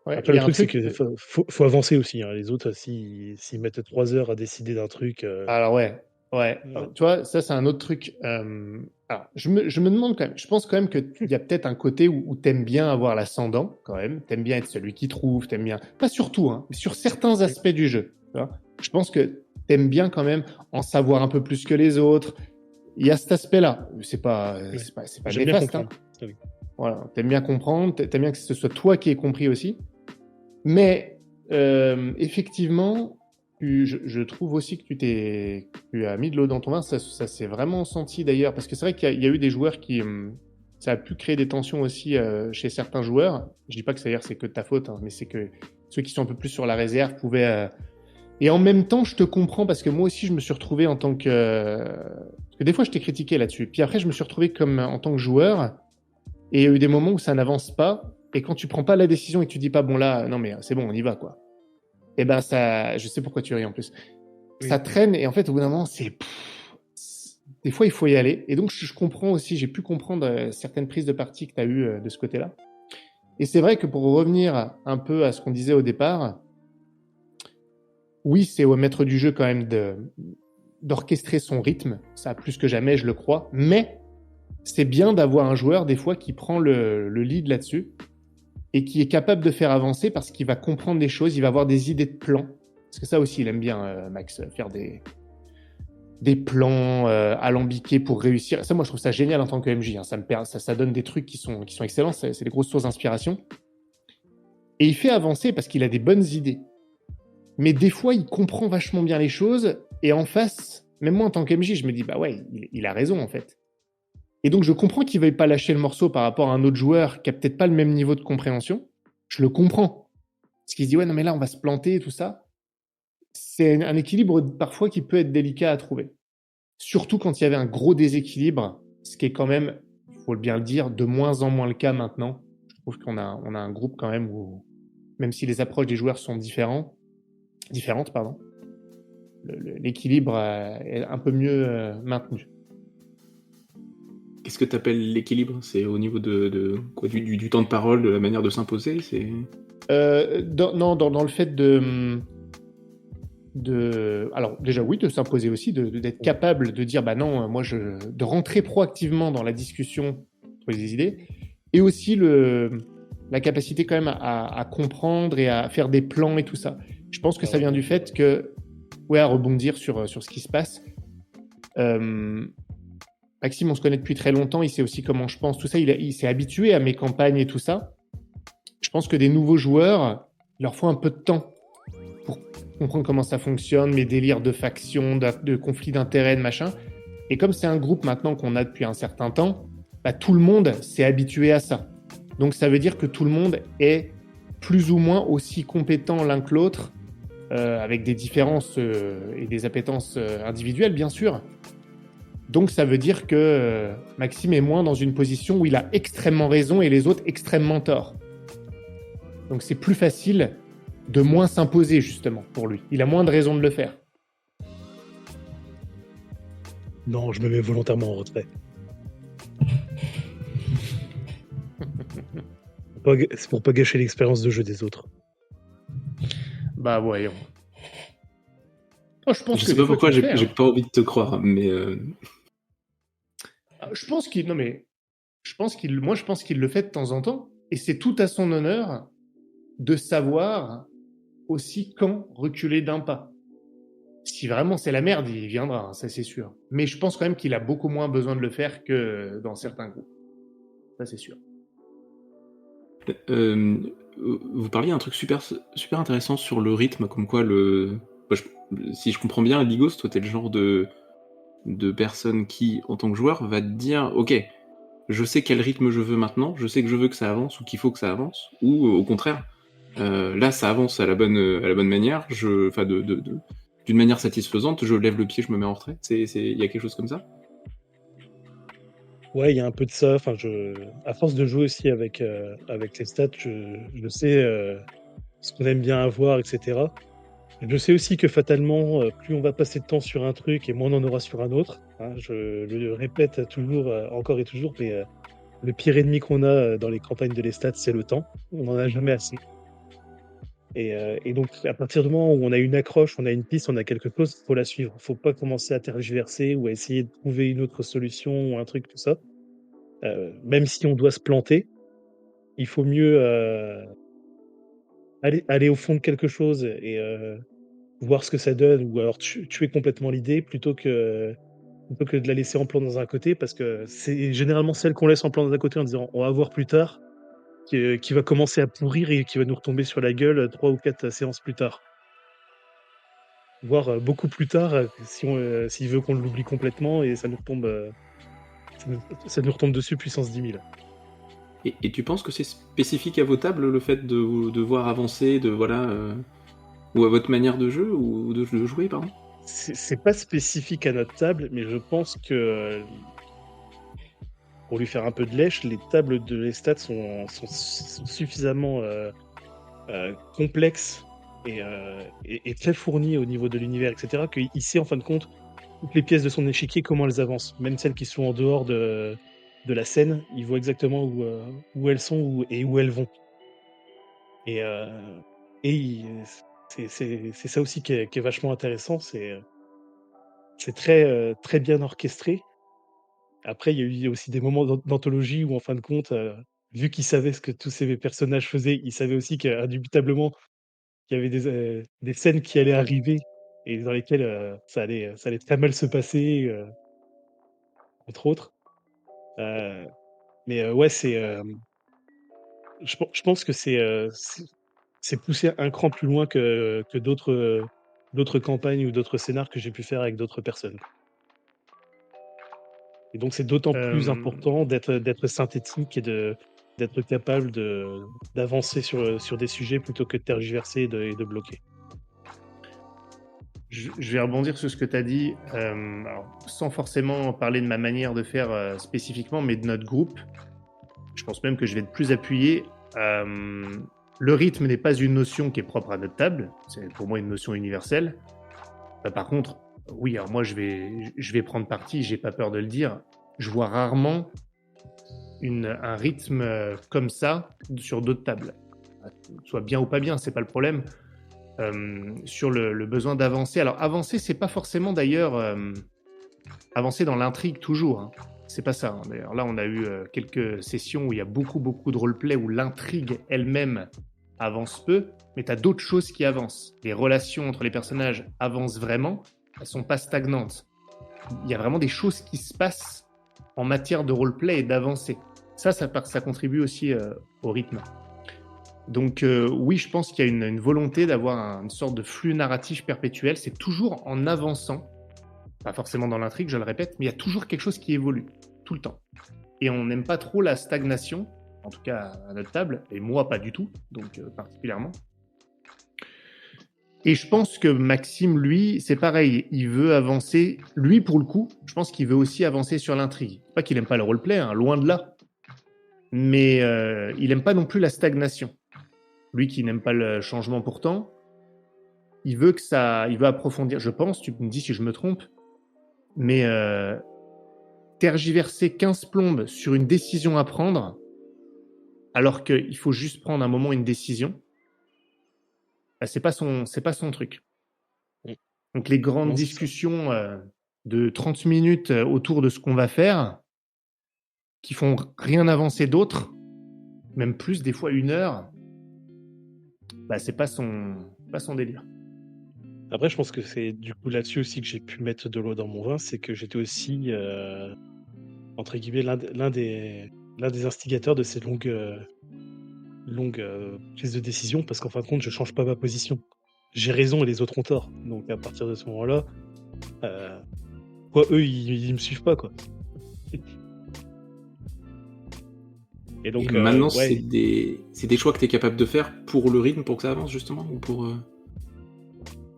Ouais, Après, il y le a un truc, c'est truc. que faut avancer aussi, hein. Les autres, s'ils mettent 3 heures à décider d'un truc, Alors ouais, ouais. voilà. Tu vois, ça c'est un autre truc. Alors, je me demande quand même, je pense quand même qu'il y a peut-être un côté où t'aimes bien avoir l'ascendant, quand même. T'aimes bien être celui qui trouve, t'aimes bien. Pas sur tout, hein, mais sur certains aspects du jeu. Tu vois. Je pense que t'aimes bien quand même en savoir un peu plus que les autres. Il y a cet aspect-là. C'est pas, Ouais. c'est pas J'aime bien néfaste, hein. comprendre. Ça, oui. Voilà. T'aimes bien comprendre, t'aimes bien que ce soit toi qui aies compris aussi. Mais effectivement, je trouve aussi que tu as mis de l'eau dans ton vin. Ça s'est vraiment senti d'ailleurs, parce que c'est vrai qu'il y a eu des joueurs qui, ça a pu créer des tensions aussi chez certains joueurs. Je dis pas que c'est que de ta faute, hein, mais c'est que ceux qui sont un peu plus sur la réserve pouvaient. Et en même temps, je te comprends parce que moi aussi, je me suis retrouvé en tant que. Parce que des fois, je t'ai critiqué là-dessus. Puis après, je me suis retrouvé comme en tant que joueur. Et il y a eu des moments où ça n'avance pas. Et quand tu prends pas la décision et que tu dis pas, bon là, non mais c'est bon, on y va quoi. Et ben ça, je sais pourquoi tu ris en plus. Oui. Ça traîne et en fait au bout d'un moment des fois il faut y aller. Et donc je comprends aussi, j'ai pu comprendre certaines prises de parti que tu as eues de ce côté-là. Et c'est vrai que pour revenir un peu à ce qu'on disait au départ, oui c'est au maître du jeu quand même d'orchestrer son rythme, ça plus que jamais je le crois, mais c'est bien d'avoir un joueur des fois qui prend le lead là-dessus et qui est capable de faire avancer parce qu'il va comprendre des choses, il va avoir des idées de plans. Parce que ça aussi, il aime bien, Max, faire des plans alambiqués pour réussir. Ça, moi, je trouve ça génial en tant que MJ. Hein. Ça donne des trucs qui sont excellents. C'est des grosses sources d'inspiration. Et il fait avancer parce qu'il a des bonnes idées. Mais des fois, il comprend vachement bien les choses. Et en face, même moi, en tant qu'MJ, je me dis, bah ouais, il a raison, en fait. Et donc, je comprends qu'il ne veuille pas lâcher le morceau par rapport à un autre joueur qui a peut-être pas le même niveau de compréhension. Je le comprends. Parce qu'il se dit, ouais, non, mais là, on va se planter et tout ça. C'est un équilibre parfois qui peut être délicat à trouver. Surtout quand il y avait un gros déséquilibre, ce qui est quand même, il faut bien le dire, de moins en moins le cas maintenant. Je trouve on a un groupe quand même où, même si les approches des joueurs sont différentes, pardon, l'équilibre est un peu mieux maintenu. Qu'est-ce que tu appelles l'équilibre? C'est au niveau de quoi, du temps de parole, de la manière de s'imposer? Non, dans le fait alors déjà oui, de s'imposer aussi, d'être capable de dire bah non, moi de rentrer proactivement dans la discussion sur les idées, et aussi la capacité quand même à comprendre et à faire des plans et tout ça. Je pense que ça vient du fait que, ouais, à rebondir sur ce qui se passe. Maxime, on se connaît depuis très longtemps, il sait aussi comment je pense, tout ça, il s'est habitué à mes campagnes et tout ça. Je pense que des nouveaux joueurs, il leur faut un peu de temps pour comprendre comment ça fonctionne, mes délires de factions, de conflits d'intérêts, de machin. Et comme c'est un groupe maintenant qu'on a depuis un certain temps, bah, tout le monde s'est habitué à ça. Donc ça veut dire que tout le monde est plus ou moins aussi compétent l'un que l'autre, avec des différences et des appétences individuelles, bien sûr. Donc ça veut dire que Maxime est moins dans une position où il a extrêmement raison et les autres extrêmement tort. Donc c'est plus facile de moins s'imposer, justement, pour lui. Il a moins de raisons de le faire. Non, je me mets volontairement en retrait. C'est pour pas gâcher l'expérience de jeu des autres. Bah voyons. Oh, je pense Je que sais pas pourquoi tu le fais, j'ai hein. pas envie de te croire, mais Je pense qu'il le fait de temps en temps, et c'est tout à son honneur de savoir aussi quand reculer d'un pas. Si vraiment c'est la merde, il viendra, hein, ça c'est sûr. Mais je pense quand même qu'il a beaucoup moins besoin de le faire que dans certains groupes. Ça c'est sûr. vous parliez d'un truc super intéressant sur le rythme, comme quoi si je comprends bien, Ligos, toi t'es le genre de personne qui, en tant que joueur, va te dire ok, je sais quel rythme je veux maintenant, je sais que je veux que ça avance ou qu'il faut que ça avance, ou au contraire, là ça avance à la bonne manière, d'une manière satisfaisante, je lève le pied, je me mets en retrait. Il y a quelque chose comme ça? Ouais, il y a un peu de ça. Enfin, à force de jouer aussi avec les stats, je sais ce qu'on aime bien avoir, etc. Je sais aussi que fatalement, plus on va passer de temps sur un truc et moins on en aura sur un autre. Hein. Je le répète toujours, encore et toujours, mais le pire ennemi qu'on a dans les campagnes de Lestat, c'est le temps. On n'en a jamais assez. Et donc, à partir du moment où on a une accroche, on a une piste, on a quelque chose, il faut la suivre. Il faut pas commencer à tergiverser ou à essayer de trouver une autre solution ou un truc, tout ça. Même si on doit se planter, il faut mieux aller au fond de quelque chose et voir ce que ça donne, ou alors tuer complètement l'idée plutôt que de la laisser en plan dans un côté, parce que c'est généralement celle qu'on laisse en plan dans un côté en disant on va voir plus tard, qui va commencer à pourrir et qui va nous retomber sur la gueule 3 ou 4 séances plus tard. Voire beaucoup plus tard, s'il veut qu'on l'oublie complètement et ça nous retombe dessus puissance 10 000. Et tu penses que c'est spécifique à vos tables, le fait de devoir avancer, ou à votre manière de jeu, ou de jouer, pardon? C'est pas spécifique à notre table, mais je pense que pour lui faire un peu de lèche, les tables de Lestat sont suffisamment complexes et très fournies au niveau de l'univers, etc., qu'il sait en fin de compte toutes les pièces de son échiquier, comment elles avancent. Même celles qui sont en dehors de la scène, il voit exactement où elles sont et où elles vont. Et, c'est ça aussi qui est vachement intéressant, c'est très bien orchestré. Après, il y a aussi des moments d'anthologie où, en fin de compte, vu qu'il savait ce que tous ces personnages faisaient, il savait aussi qu'indubitablement, il y avait des scènes qui allaient arriver et dans lesquelles ça allait très mal se passer, entre autres. Euh, mais ouais, je pense que c'est poussé un cran plus loin que d'autres campagnes ou d'autres scénars que j'ai pu faire avec d'autres personnes. Et donc, c'est d'autant plus Euh, important d'être synthétique et d'être capable d'avancer sur des sujets plutôt que de tergiverser et de bloquer. je vais rebondir sur ce que tu as dit, alors, sans forcément parler de ma manière de faire spécifiquement, mais de notre groupe. Je pense même que je vais être plus appuyé. Le rythme n'est pas une notion qui est propre à notre table, c'est pour moi une notion universelle. Par contre, oui, alors moi je vais prendre parti, j'ai pas peur de le dire. Je vois rarement un rythme comme ça sur d'autres tables. Soit bien ou pas bien, c'est pas le problème. Sur le besoin d'avancer. Alors avancer, c'est pas forcément d'ailleurs avancer dans l'intrigue toujours. Hein. C'est pas ça. Hein. D'ailleurs, là, on a eu quelques sessions où il y a beaucoup de roleplay où l'intrigue elle-même avance peu, mais tu as d'autres choses qui avancent. Les relations entre les personnages avancent vraiment, elles sont pas stagnantes. Il y a vraiment des choses qui se passent en matière de roleplay et d'avancée. Ça contribue aussi au rythme. Donc oui, je pense qu'il y a une volonté d'avoir une sorte de flux narratif perpétuel. C'est toujours en avançant, pas forcément dans l'intrigue, je le répète, mais il y a toujours quelque chose qui évolue, tout le temps. Et on n'aime pas trop la stagnation, en tout cas à notre table, et moi pas du tout, donc particulièrement. Et je pense que Maxime, lui, c'est pareil, il veut avancer, lui pour le coup, je pense qu'il veut aussi avancer sur l'intrigue. Pas qu'il n'aime pas le roleplay, hein, loin de là, mais il n'aime pas non plus la stagnation. Lui qui n'aime pas le changement pourtant, il veut approfondir, je pense, tu me dis si je me trompe, mais tergiverser 15 plombes sur une décision à prendre, alors qu'il faut juste prendre un moment une décision, bah, c'est pas son truc. Donc les grandes discussions de 30 minutes autour de ce qu'on va faire, qui font rien avancer d'autre, même plus, des fois 1 heure, bah, c'est pas son délire. Après, je pense que c'est du coup là-dessus aussi que j'ai pu mettre de l'eau dans mon vin, c'est que j'étais aussi, entre guillemets, l'un des instigateurs de ces longues prises de décision, parce qu'en fin de compte, je change pas ma position. J'ai raison et les autres ont tort. Donc à partir de ce moment-là, eux, ils me suivent pas, quoi. Et donc, maintenant, ouais. c'est des choix que tu es capable de faire pour le rythme, pour que ça avance, justement, ou pour...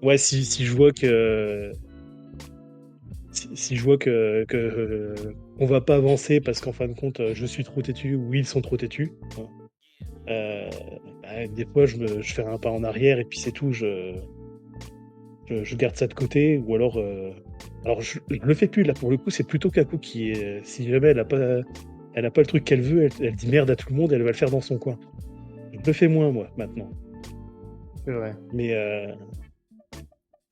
Ouais, si je vois que... Si je vois que on va pas avancer parce qu'en fin de compte, je suis trop têtu ou ils sont trop têtus, des fois, je fais un pas en arrière et puis c'est tout. Je garde ça de côté, ou alors je le fais plus là. Pour le coup, c'est plutôt Kaku qui est, si jamais elle a pas le truc qu'elle veut, elle dit merde à tout le monde et elle va le faire dans son coin. Je le fais moins moi maintenant. C'est vrai. Mais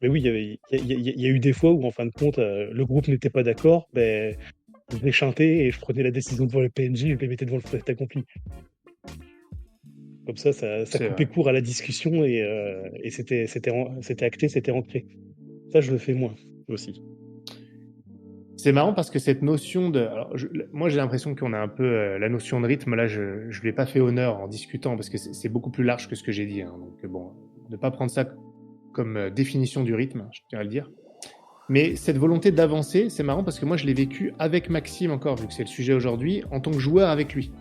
oui, il y a eu des fois où, en fin de compte, le groupe n'était pas d'accord, je vais chanter et je prenais la décision devant le PNJ et je les mettais devant le fait accompli. Comme ça C'est coupait vrai. court à la discussion et c'était acté, c'était ancré. Ça, je le fais moins aussi. C'est marrant parce que cette notion de... Alors, moi, j'ai l'impression qu'on a un peu la notion de rythme. Là, je ne lui ai pas fait honneur en discutant parce que c'est beaucoup plus large que ce que j'ai dit. Hein. Donc, bon, ne pas prendre ça comme définition du rythme, je tiens à le dire. Mais cette volonté d'avancer, c'est marrant parce que moi, je l'ai vécu avec Maxime encore, vu que c'est le sujet aujourd'hui, en tant que joueur avec lui.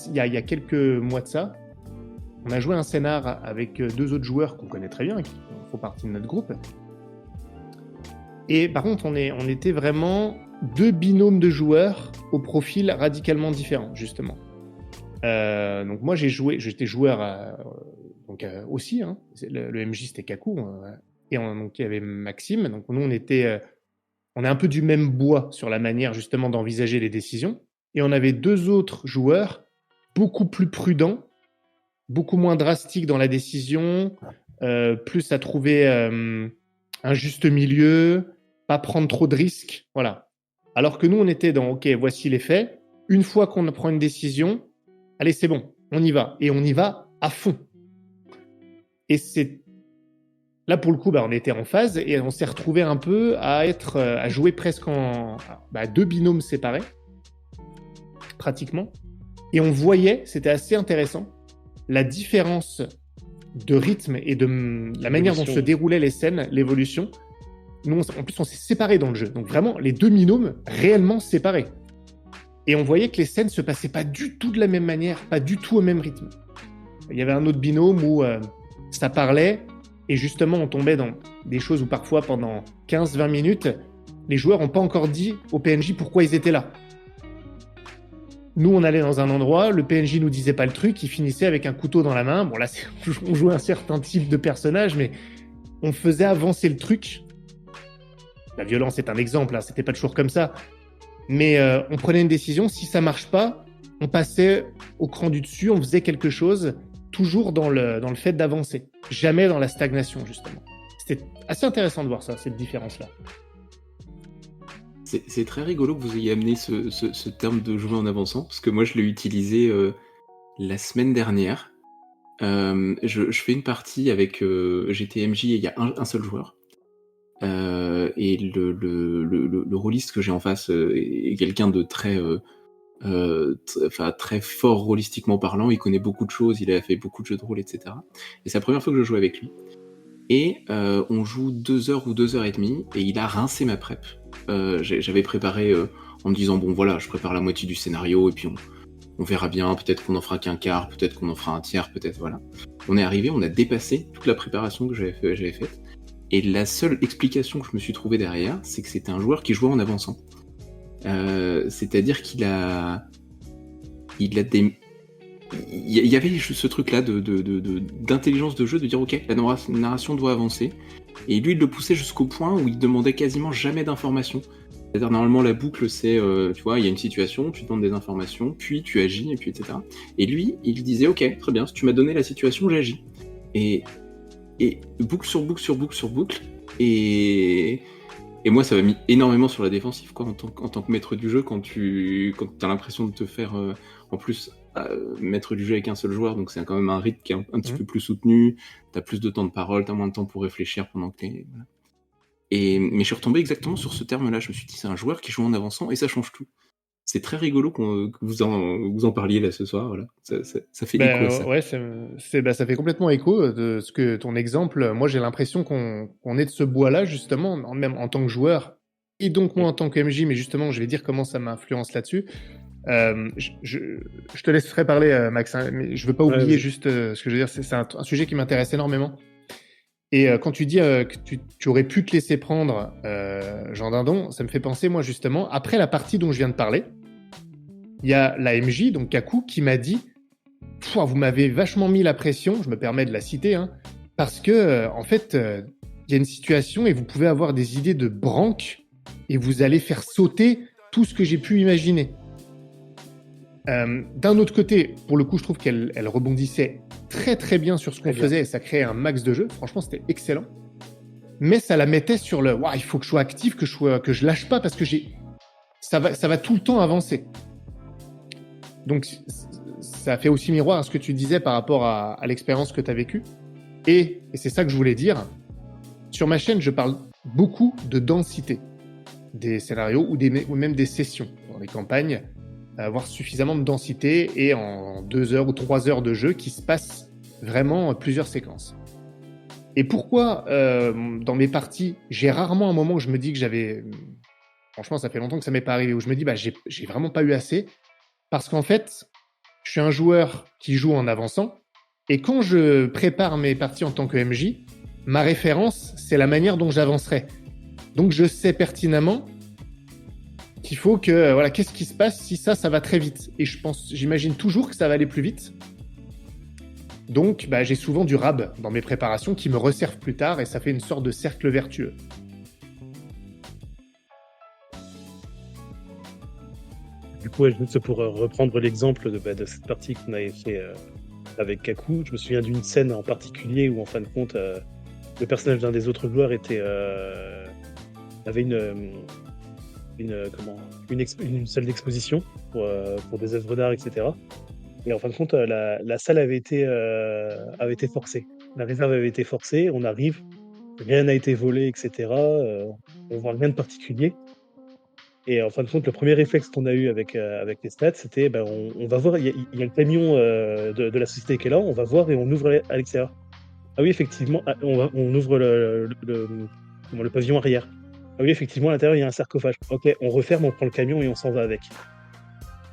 Il y a quelques mois de ça, on a joué un scénar avec deux autres joueurs qu'on connaît très bien, qui font partie de notre groupe. Et par contre, on était vraiment deux binômes de joueurs au profil radicalement différent, justement. Donc moi, j'étais joueur aussi. Hein. Le MJ, c'était Kaku. Et donc, il y avait Maxime. Donc nous, on est un peu du même bois sur la manière, justement, d'envisager les décisions. Et on avait deux autres joueurs beaucoup plus prudents, beaucoup moins drastiques dans la décision, plus à trouver un juste milieu, pas prendre trop de risques, voilà. Alors que nous, on était dans, ok, voici les faits. Une fois qu'on prend une décision, allez, c'est bon, on y va. Et on y va à fond. Et là, pour le coup, on était en phase et on s'est retrouvé un peu à jouer presque en deux binômes séparés, pratiquement. Et on voyait, c'était assez intéressant, la différence de rythme et de la manière dont se déroulaient les scènes, l'évolution. Nous, en plus, on s'est séparés dans le jeu. Donc vraiment, les deux binômes réellement séparés. Et on voyait que les scènes se passaient pas du tout de la même manière, pas du tout au même rythme. Il y avait un autre binôme où ça parlait, et justement, on tombait dans des choses où parfois, pendant 15-20 minutes, les joueurs n'ont pas encore dit au PNJ pourquoi ils étaient là. Nous, on allait dans un endroit, le PNJ nous disait pas le truc, il finissait avec un couteau dans la main. Bon, là, on jouait un certain type de personnage, mais on faisait avancer le truc. La violence est un exemple, hein, c'était pas toujours comme ça. Mais on prenait une décision, si ça marche pas, on passait au cran du dessus, on faisait quelque chose, toujours dans le fait d'avancer. Jamais dans la stagnation, justement. C'était assez intéressant de voir ça, cette différence-là. C'est très rigolo que vous ayez amené ce terme de jouer en avançant, parce que moi je l'ai utilisé la semaine dernière. Je fais une partie avec GTMJ et il y a un seul joueur. Et le rôliste que j'ai en face est quelqu'un de très fort rôlistiquement parlant. Il connaît beaucoup de choses, il a fait beaucoup de jeux de rôle, etc. Et c'est la première fois que je joue avec lui. Et on joue 2 heures ou 2 heures et demie, et il a rincé ma prep. J'avais préparé en me disant, bon voilà, je prépare la moitié du scénario, et puis on verra bien, peut-être qu'on en fera qu'un quart, peut-être qu'on en fera un tiers, peut-être, voilà. On est arrivé, on a dépassé toute la préparation que j'avais faite, et la seule explication que je me suis trouvé derrière, c'est que c'était un joueur qui jouait en avançant. C'est-à-dire qu'il a des... Il y avait ce truc-là d'intelligence de jeu, de dire ok, la narration doit avancer, et lui il le poussait jusqu'au point où il demandait quasiment jamais d'informations. C'est-à-dire normalement la boucle c'est, tu vois, il y a une situation, tu demandes des informations, puis tu agis, et puis etc. Et lui il disait ok, très bien, si tu m'as donné la situation, j'agis. Et boucle sur boucle sur boucle sur boucle, et moi ça m'a mis énormément sur la défensive, quoi, en tant que maître du jeu, quand t'as l'impression de te faire en plus maître du jeu avec un seul joueur, donc c'est quand même un rythme qui est un petit peu plus soutenu, t'as plus de temps de parole, t'as moins de temps pour réfléchir pendant que t'es... Voilà. Mais je suis retombé exactement sur ce terme-là, je me suis dit c'est un joueur qui joue en avançant et ça change tout. C'est très rigolo que vous en parliez là ce soir, voilà. Ça fait écho à ça. Ouais, ça fait complètement écho de ce que ton exemple. Moi, j'ai l'impression qu'on est de ce bois-là, justement, même en tant que joueur, et donc moi en tant que MJ, mais justement, je vais dire comment ça m'influence là-dessus. Je te laisserai parler, Max, hein, mais je veux pas oublier juste ce que je veux dire. C'est un sujet qui m'intéresse énormément. Et quand tu dis que tu aurais pu te laisser prendre, Jean Dindon, ça me fait penser, moi, justement, après la partie dont je viens de parler, il y a la MJ, donc Kaku, qui m'a dit « Vous m'avez vachement mis la pression », je me permets de la citer, hein, parce que, en fait, il y a une situation et vous pouvez avoir des idées de branque et vous allez faire sauter tout ce que j'ai pu imaginer. D'un autre côté, pour le coup, je trouve qu'elle rebondissait très très bien sur ce qu'on faisait et ça créait un max de jeu. Franchement, c'était excellent. Mais ça la mettait sur le il faut que je sois actif, que je lâche pas parce que ça va tout le temps avancer. Donc ça fait aussi miroir à ce que tu disais par rapport à l'expérience que tu as vécue. Et c'est ça que je voulais dire. Sur ma chaîne, je parle beaucoup de densité des scénarios ou même des sessions dans les campagnes, avoir suffisamment de densité et en 2 heures ou 3 heures de jeu qui se passe vraiment plusieurs séquences. Et pourquoi dans mes parties, j'ai rarement un moment où je me dis que j'avais... Franchement, ça fait longtemps que ça m'est pas arrivé, où je me dis j'ai vraiment pas eu assez. Parce qu'en fait, je suis un joueur qui joue en avançant. Et quand je prépare mes parties en tant que MJ, ma référence, c'est la manière dont j'avancerai. Donc je sais pertinemment qu'il faut que... qu'est-ce qui se passe si ça va très vite. Et j'imagine toujours que ça va aller plus vite. Donc j'ai souvent du rab dans mes préparations qui me resservent plus tard et ça fait une sorte de cercle vertueux. Du coup, juste pour reprendre l'exemple de cette partie qu'on avait fait avec Kaku, je me souviens d'une scène en particulier où, en fin de compte, le personnage d'un des autres joueurs avait une salle d'exposition pour des œuvres d'art, etc. Et en fin de compte, la salle avait été forcée. La réserve avait été forcée, on arrive, rien n'a été volé, etc. On voit rien de particulier. Et en fin de compte, le premier réflexe qu'on a eu avec les stats, c'était on va voir, il y a le camion de la société qui est là, on va voir et on ouvre à l'extérieur. Ah oui, effectivement, on ouvre le pavillon arrière. Ah oui, effectivement, à l'intérieur, il y a un sarcophage. Ok, on referme, on prend le camion et on s'en va avec.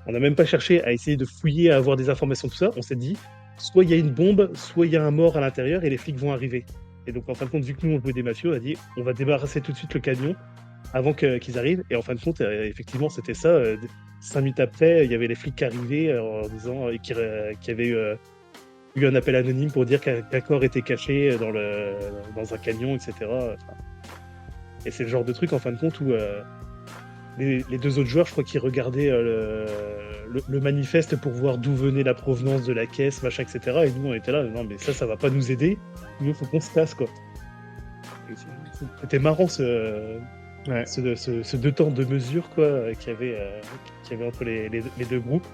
On n'a même pas cherché à essayer de fouiller, à avoir des informations, tout ça. On s'est dit, soit il y a une bombe, soit il y a un mort à l'intérieur et les flics vont arriver. Et donc, en fin de compte, vu que nous, on jouait des mafieux, on a dit, on va débarrasser tout de suite le camion avant qu'ils arrivent. Et en fin de compte, effectivement, c'était ça. 5 minutes après, il y avait les flics qui arrivaient en disant qu'il y avait eu un appel anonyme pour dire qu'un corps était caché dans un camion, etc. Et c'est le genre de truc, en fin de compte, où les 2 autres joueurs, je crois qu'ils regardaient le manifeste pour voir d'où venait la provenance de la caisse, machin, etc. Et nous, on était là, non, mais ça va pas nous aider. Nous, il faut qu'on se casse, quoi. C'était marrant ce 2 temps de mesure, quoi, qu'il y avait entre les 2 groupes.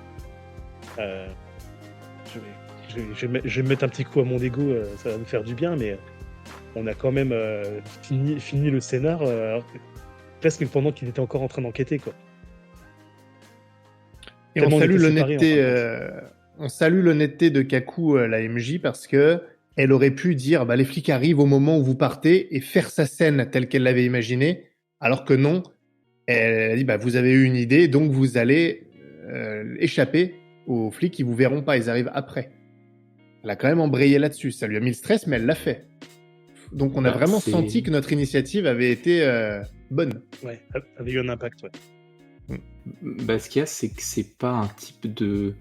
Je vais mettre un petit coup à mon ego, ça va me faire du bien, mais on a quand même fini le scénar presque pendant qu'il était encore en train d'enquêter, quoi. Et on salue l'honnêteté de Kaku, la MJ, parce que elle aurait pu dire les flics arrivent au moment où vous partez et faire sa scène telle qu'elle l'avait imaginée, alors que non, elle a dit vous avez eu une idée, donc vous allez échapper aux flics, ils vous verront pas, ils arrivent après. Elle a quand même embrayé là-dessus, ça lui a mis le stress, mais elle l'a fait. Donc on a vraiment senti que notre initiative avait été bonne. Ouais, avait eu un impact, ouais. Ce qu'il y a, c'est que c'est pas un type de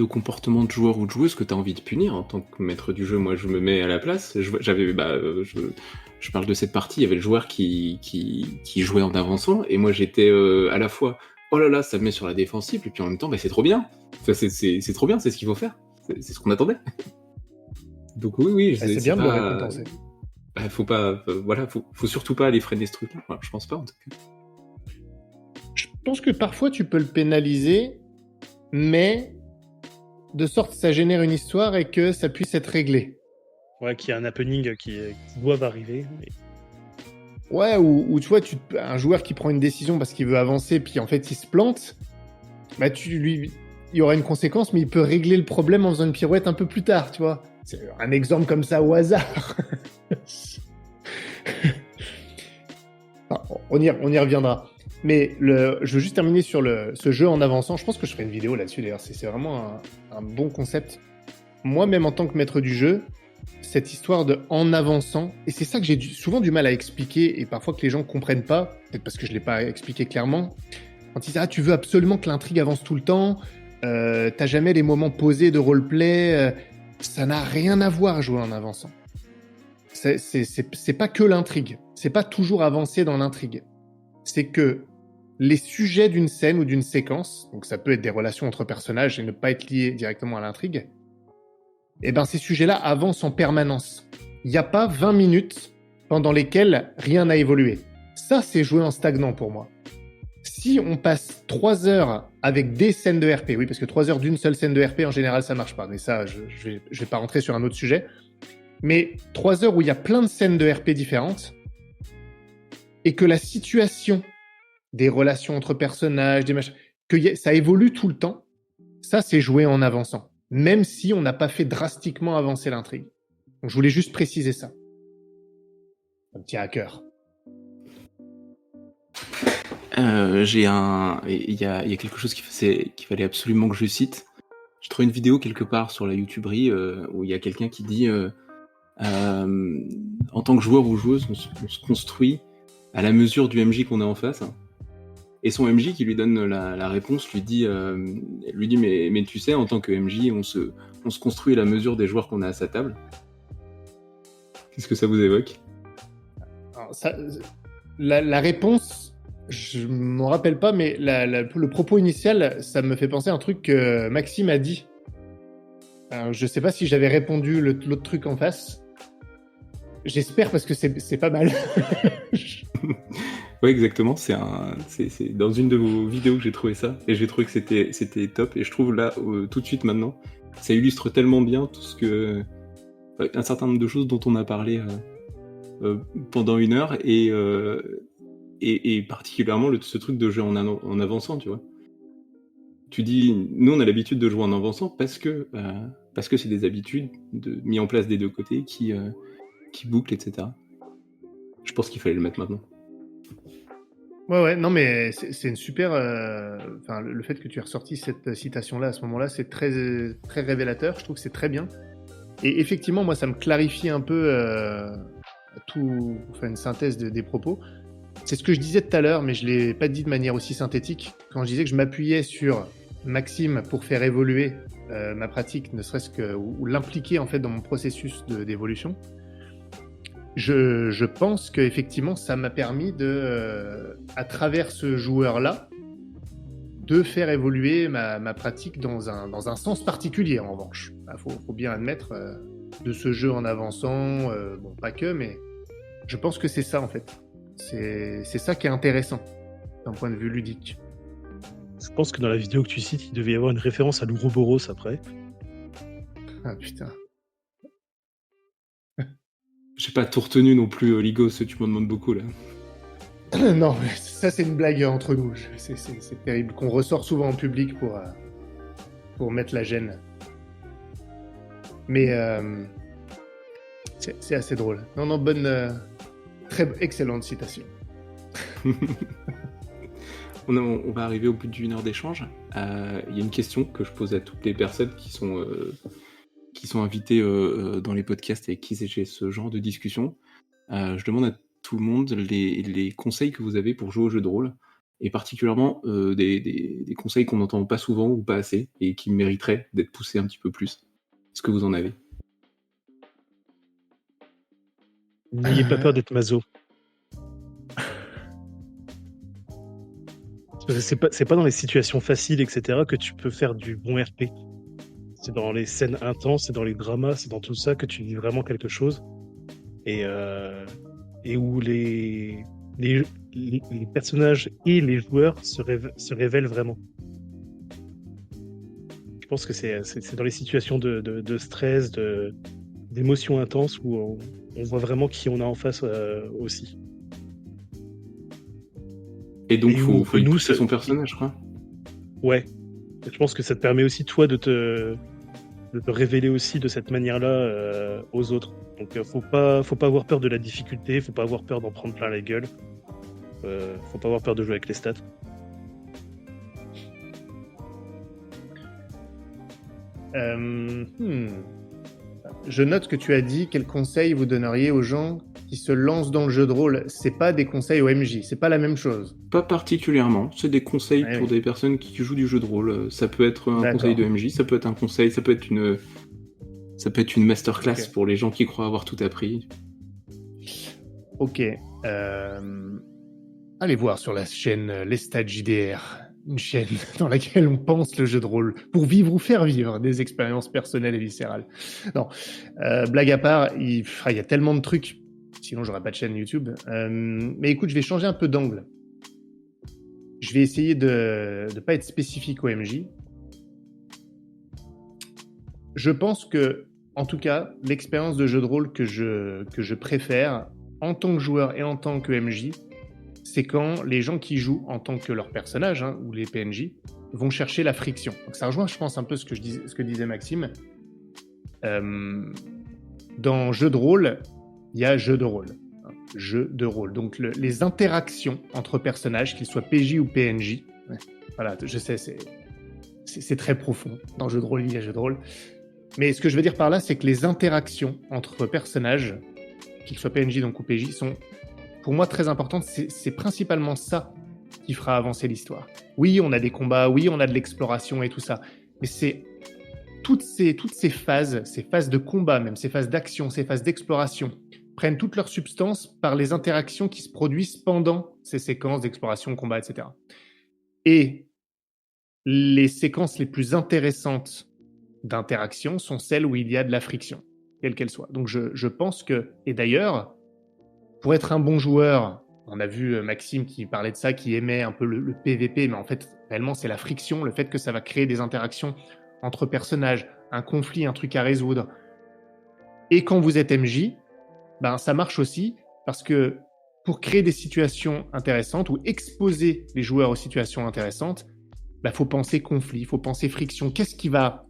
comportement de joueur ou de joueuse que tu as envie de punir en tant que maître du jeu. Moi, je me mets à la place. Je parle de cette partie. Il y avait le joueur qui jouait en avançant, et moi j'étais à la fois oh là là, ça me met sur la défensive, et puis en même temps, c'est trop bien. Enfin, c'est trop bien, c'est ce qu'il faut faire. C'est ce qu'on attendait. Donc oui, c'est bien de le récompenser. Faut surtout pas aller freiner ce truc-là. Enfin, je pense pas en tout cas. Je pense que parfois tu peux le pénaliser, mais de sorte que ça génère une histoire et que ça puisse être réglé. Ouais, qu'il y a un happening qui doit arriver. Ouais, ou tu vois, un joueur qui prend une décision parce qu'il veut avancer, puis en fait il se plante, il y aura une conséquence, mais il peut régler le problème en faisant une pirouette un peu plus tard, tu vois. C'est un exemple comme ça au hasard. On y reviendra. Mais je veux juste terminer sur ce jeu en avançant. Je pense que je ferai une vidéo là-dessus d'ailleurs. C'est vraiment un bon concept. Moi, même en tant que maître du jeu, cette histoire de en avançant, et c'est ça que j'ai souvent du mal à expliquer, et parfois que les gens comprennent pas, peut-être parce que je l'ai pas expliqué clairement. Quand ils disent tu veux absolument que l'intrigue avance tout le temps, t'as jamais les moments posés de roleplay, ça n'a rien à voir jouer en avançant. C'est pas que l'intrigue, c'est pas toujours avancer dans l'intrigue. C'est que les sujets d'une scène ou d'une séquence, donc ça peut être des relations entre personnages et ne pas être lié directement à l'intrigue, et ben ces sujets-là avancent en permanence. Il n'y a pas 20 minutes pendant lesquelles rien n'a évolué. Ça, c'est jouer en stagnant pour moi. Si on passe 3 heures avec des scènes de RP, oui, parce que 3 heures d'une seule scène de RP, en général, ça marche pas. Mais ça, je vais pas rentrer sur un autre sujet. Mais 3 heures où il y a plein de scènes de RP différentes et que la situation des relations entre personnages, des machins, ça évolue tout le temps, ça, c'est jouer en avançant. Même si on n'a pas fait drastiquement avancer l'intrigue. Donc, je voulais juste préciser ça. Un petit hacker. Il y a quelque chose qu'il fallait absolument que je cite. J'ai trouvé une vidéo quelque part sur la YouTuberie où il y a quelqu'un qui dit en tant que joueur ou joueuse, on se construit à la mesure du MJ qu'on a en face. Et son MJ qui lui donne la réponse lui dit mais tu sais, en tant que MJ, on se construit à la mesure des joueurs qu'on a à sa table. Qu'est-ce que ça vous évoque? Alors, la réponse, je m'en rappelle pas, mais le propos initial, ça me fait penser à un truc que Maxime a dit. Alors, je sais pas si j'avais répondu l'autre truc en face. J'espère parce que c'est pas mal. Ouais, exactement. C'est dans une de vos vidéos que j'ai trouvé ça et j'ai trouvé que c'était top. Et je trouve là tout de suite maintenant, ça illustre tellement bien tout ce que un certain nombre de choses dont on a parlé pendant 1 heure et particulièrement ce truc de jeu en avançant, tu vois. Tu dis, nous on a l'habitude de jouer en avançant parce que c'est des habitudes mis en place des deux côtés qui bouclent, etc. Je pense qu'il fallait le mettre maintenant. Ouais, non, mais c'est une super. Enfin, le fait que tu aies ressorti cette citation-là à ce moment-là, c'est très, très révélateur. Je trouve que c'est très bien. Et effectivement, moi, ça me clarifie un peu tout. Enfin, une synthèse des propos. C'est ce que je disais tout à l'heure, mais je l'ai pas dit de manière aussi synthétique. Quand je disais que je m'appuyais sur Maxime pour faire évoluer ma pratique, ne serait-ce que ou l'impliquer en fait dans mon processus d'évolution. Je pense qu'effectivement, ça m'a permis à travers ce joueur-là, de faire évoluer ma pratique dans un sens particulier, en revanche. Il faut bien admettre, de ce jeu en avançant, bon, pas que, mais je pense que c'est ça, en fait. C'est ça qui est intéressant, d'un point de vue ludique. Je pense que dans la vidéo que tu cites, il devait y avoir une référence à l'Ouroboros après. Ah, putain. J'ai pas tout retenu non plus, Ligos, tu m'en demandes beaucoup là. Non, mais ça c'est une blague entre nous. C'est terrible qu'on ressort souvent en public pour mettre la gêne. Mais c'est assez drôle. Non, bonne, très excellente citation. On va arriver au bout d'1 heure d'échange. Il y a une question que je pose à toutes les personnes qui sont invitées dans les podcasts et avec qui j'ai ce genre de discussion. Je demande à tout le monde les conseils que vous avez pour jouer au jeu de rôle, et particulièrement des conseils qu'on n'entend pas souvent ou pas assez, et qui mériteraient d'être poussés un petit peu plus. Est-ce que vous en avez? N'ayez pas peur d'être maso. C'est pas dans les situations faciles, etc., que tu peux faire du bon RP. C'est dans les scènes intenses, c'est dans les dramas, c'est dans tout ça que tu vis vraiment quelque chose. Et où les personnages et les joueurs se révèlent vraiment. Je pense que c'est dans les situations de stress, d'émotions intenses où on voit vraiment qui on a en face aussi. Et donc, il faut pousser son personnage, quoi. Ouais. Je pense que ça te permet aussi, toi, de te révéler aussi de cette manière-là aux autres. Donc, faut pas avoir peur de la difficulté, faut pas avoir peur d'en prendre plein la gueule. Faut pas avoir peur de jouer avec les stats. Je note que tu as dit quels conseils vous donneriez aux gens qui se lancent dans le jeu de rôle. C'est pas des conseils au MJ, c'est pas la même chose. Pas particulièrement, c'est des conseils pour des personnes qui jouent du jeu de rôle. Ça peut être un conseil de MJ, ça peut être un conseil, ça peut être une masterclass pour les gens qui croient avoir tout appris. Ok. allez voir sur la chaîne Les Stades JDR, une chaîne dans laquelle on pense le jeu de rôle pour vivre ou faire vivre des expériences personnelles et viscérales. Non, blague à part, il y a tellement de trucs, sinon j'aurais pas de chaîne YouTube. Mais écoute, je vais changer un peu d'angle. Je vais essayer de ne pas être spécifique au MJ. Je pense que, en tout cas, l'expérience de jeu de rôle que je préfère, en tant que joueur et en tant que MJ, c'est quand les gens qui jouent en tant que leur personnage, ou les PNJ, vont chercher la friction. Donc ça rejoint, je pense, un peu ce que disait Maxime. Dans jeu de rôle, il y a jeu de rôle. Jeu de rôle. Donc les interactions entre personnages, qu'ils soient PJ ou PNJ, voilà, je sais, c'est très profond. Dans jeu de rôle, il y a jeu de rôle. Mais ce que je veux dire par là, c'est que les interactions entre personnages, qu'ils soient PNJ donc, ou PJ, sont pour moi très importantes. C'est principalement ça qui fera avancer l'histoire. Oui, on a des combats, oui, on a de l'exploration et tout ça, mais c'est toutes ces phases de combat, même ces phases d'action, ces phases d'exploration, prennent toute leur substance par les interactions qui se produisent pendant ces séquences d'exploration, combat, etc. Et les séquences les plus intéressantes d'interaction sont celles où il y a de la friction, quelle qu'elle soit. Donc je pense que, et d'ailleurs, pour être un bon joueur, on a vu Maxime qui parlait de ça, qui aimait un peu le PVP, mais en fait, réellement, c'est la friction, le fait que ça va créer des interactions entre personnages, un conflit, un truc à résoudre. Et quand vous êtes MJ, ça marche aussi, parce que pour créer des situations intéressantes ou exposer les joueurs aux situations intéressantes, faut penser conflit, faut penser friction. Qu'est-ce qui va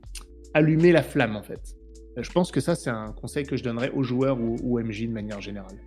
allumer la flamme, en fait? Je pense que ça, c'est un conseil que je donnerais aux joueurs ou aux MJ de manière générale.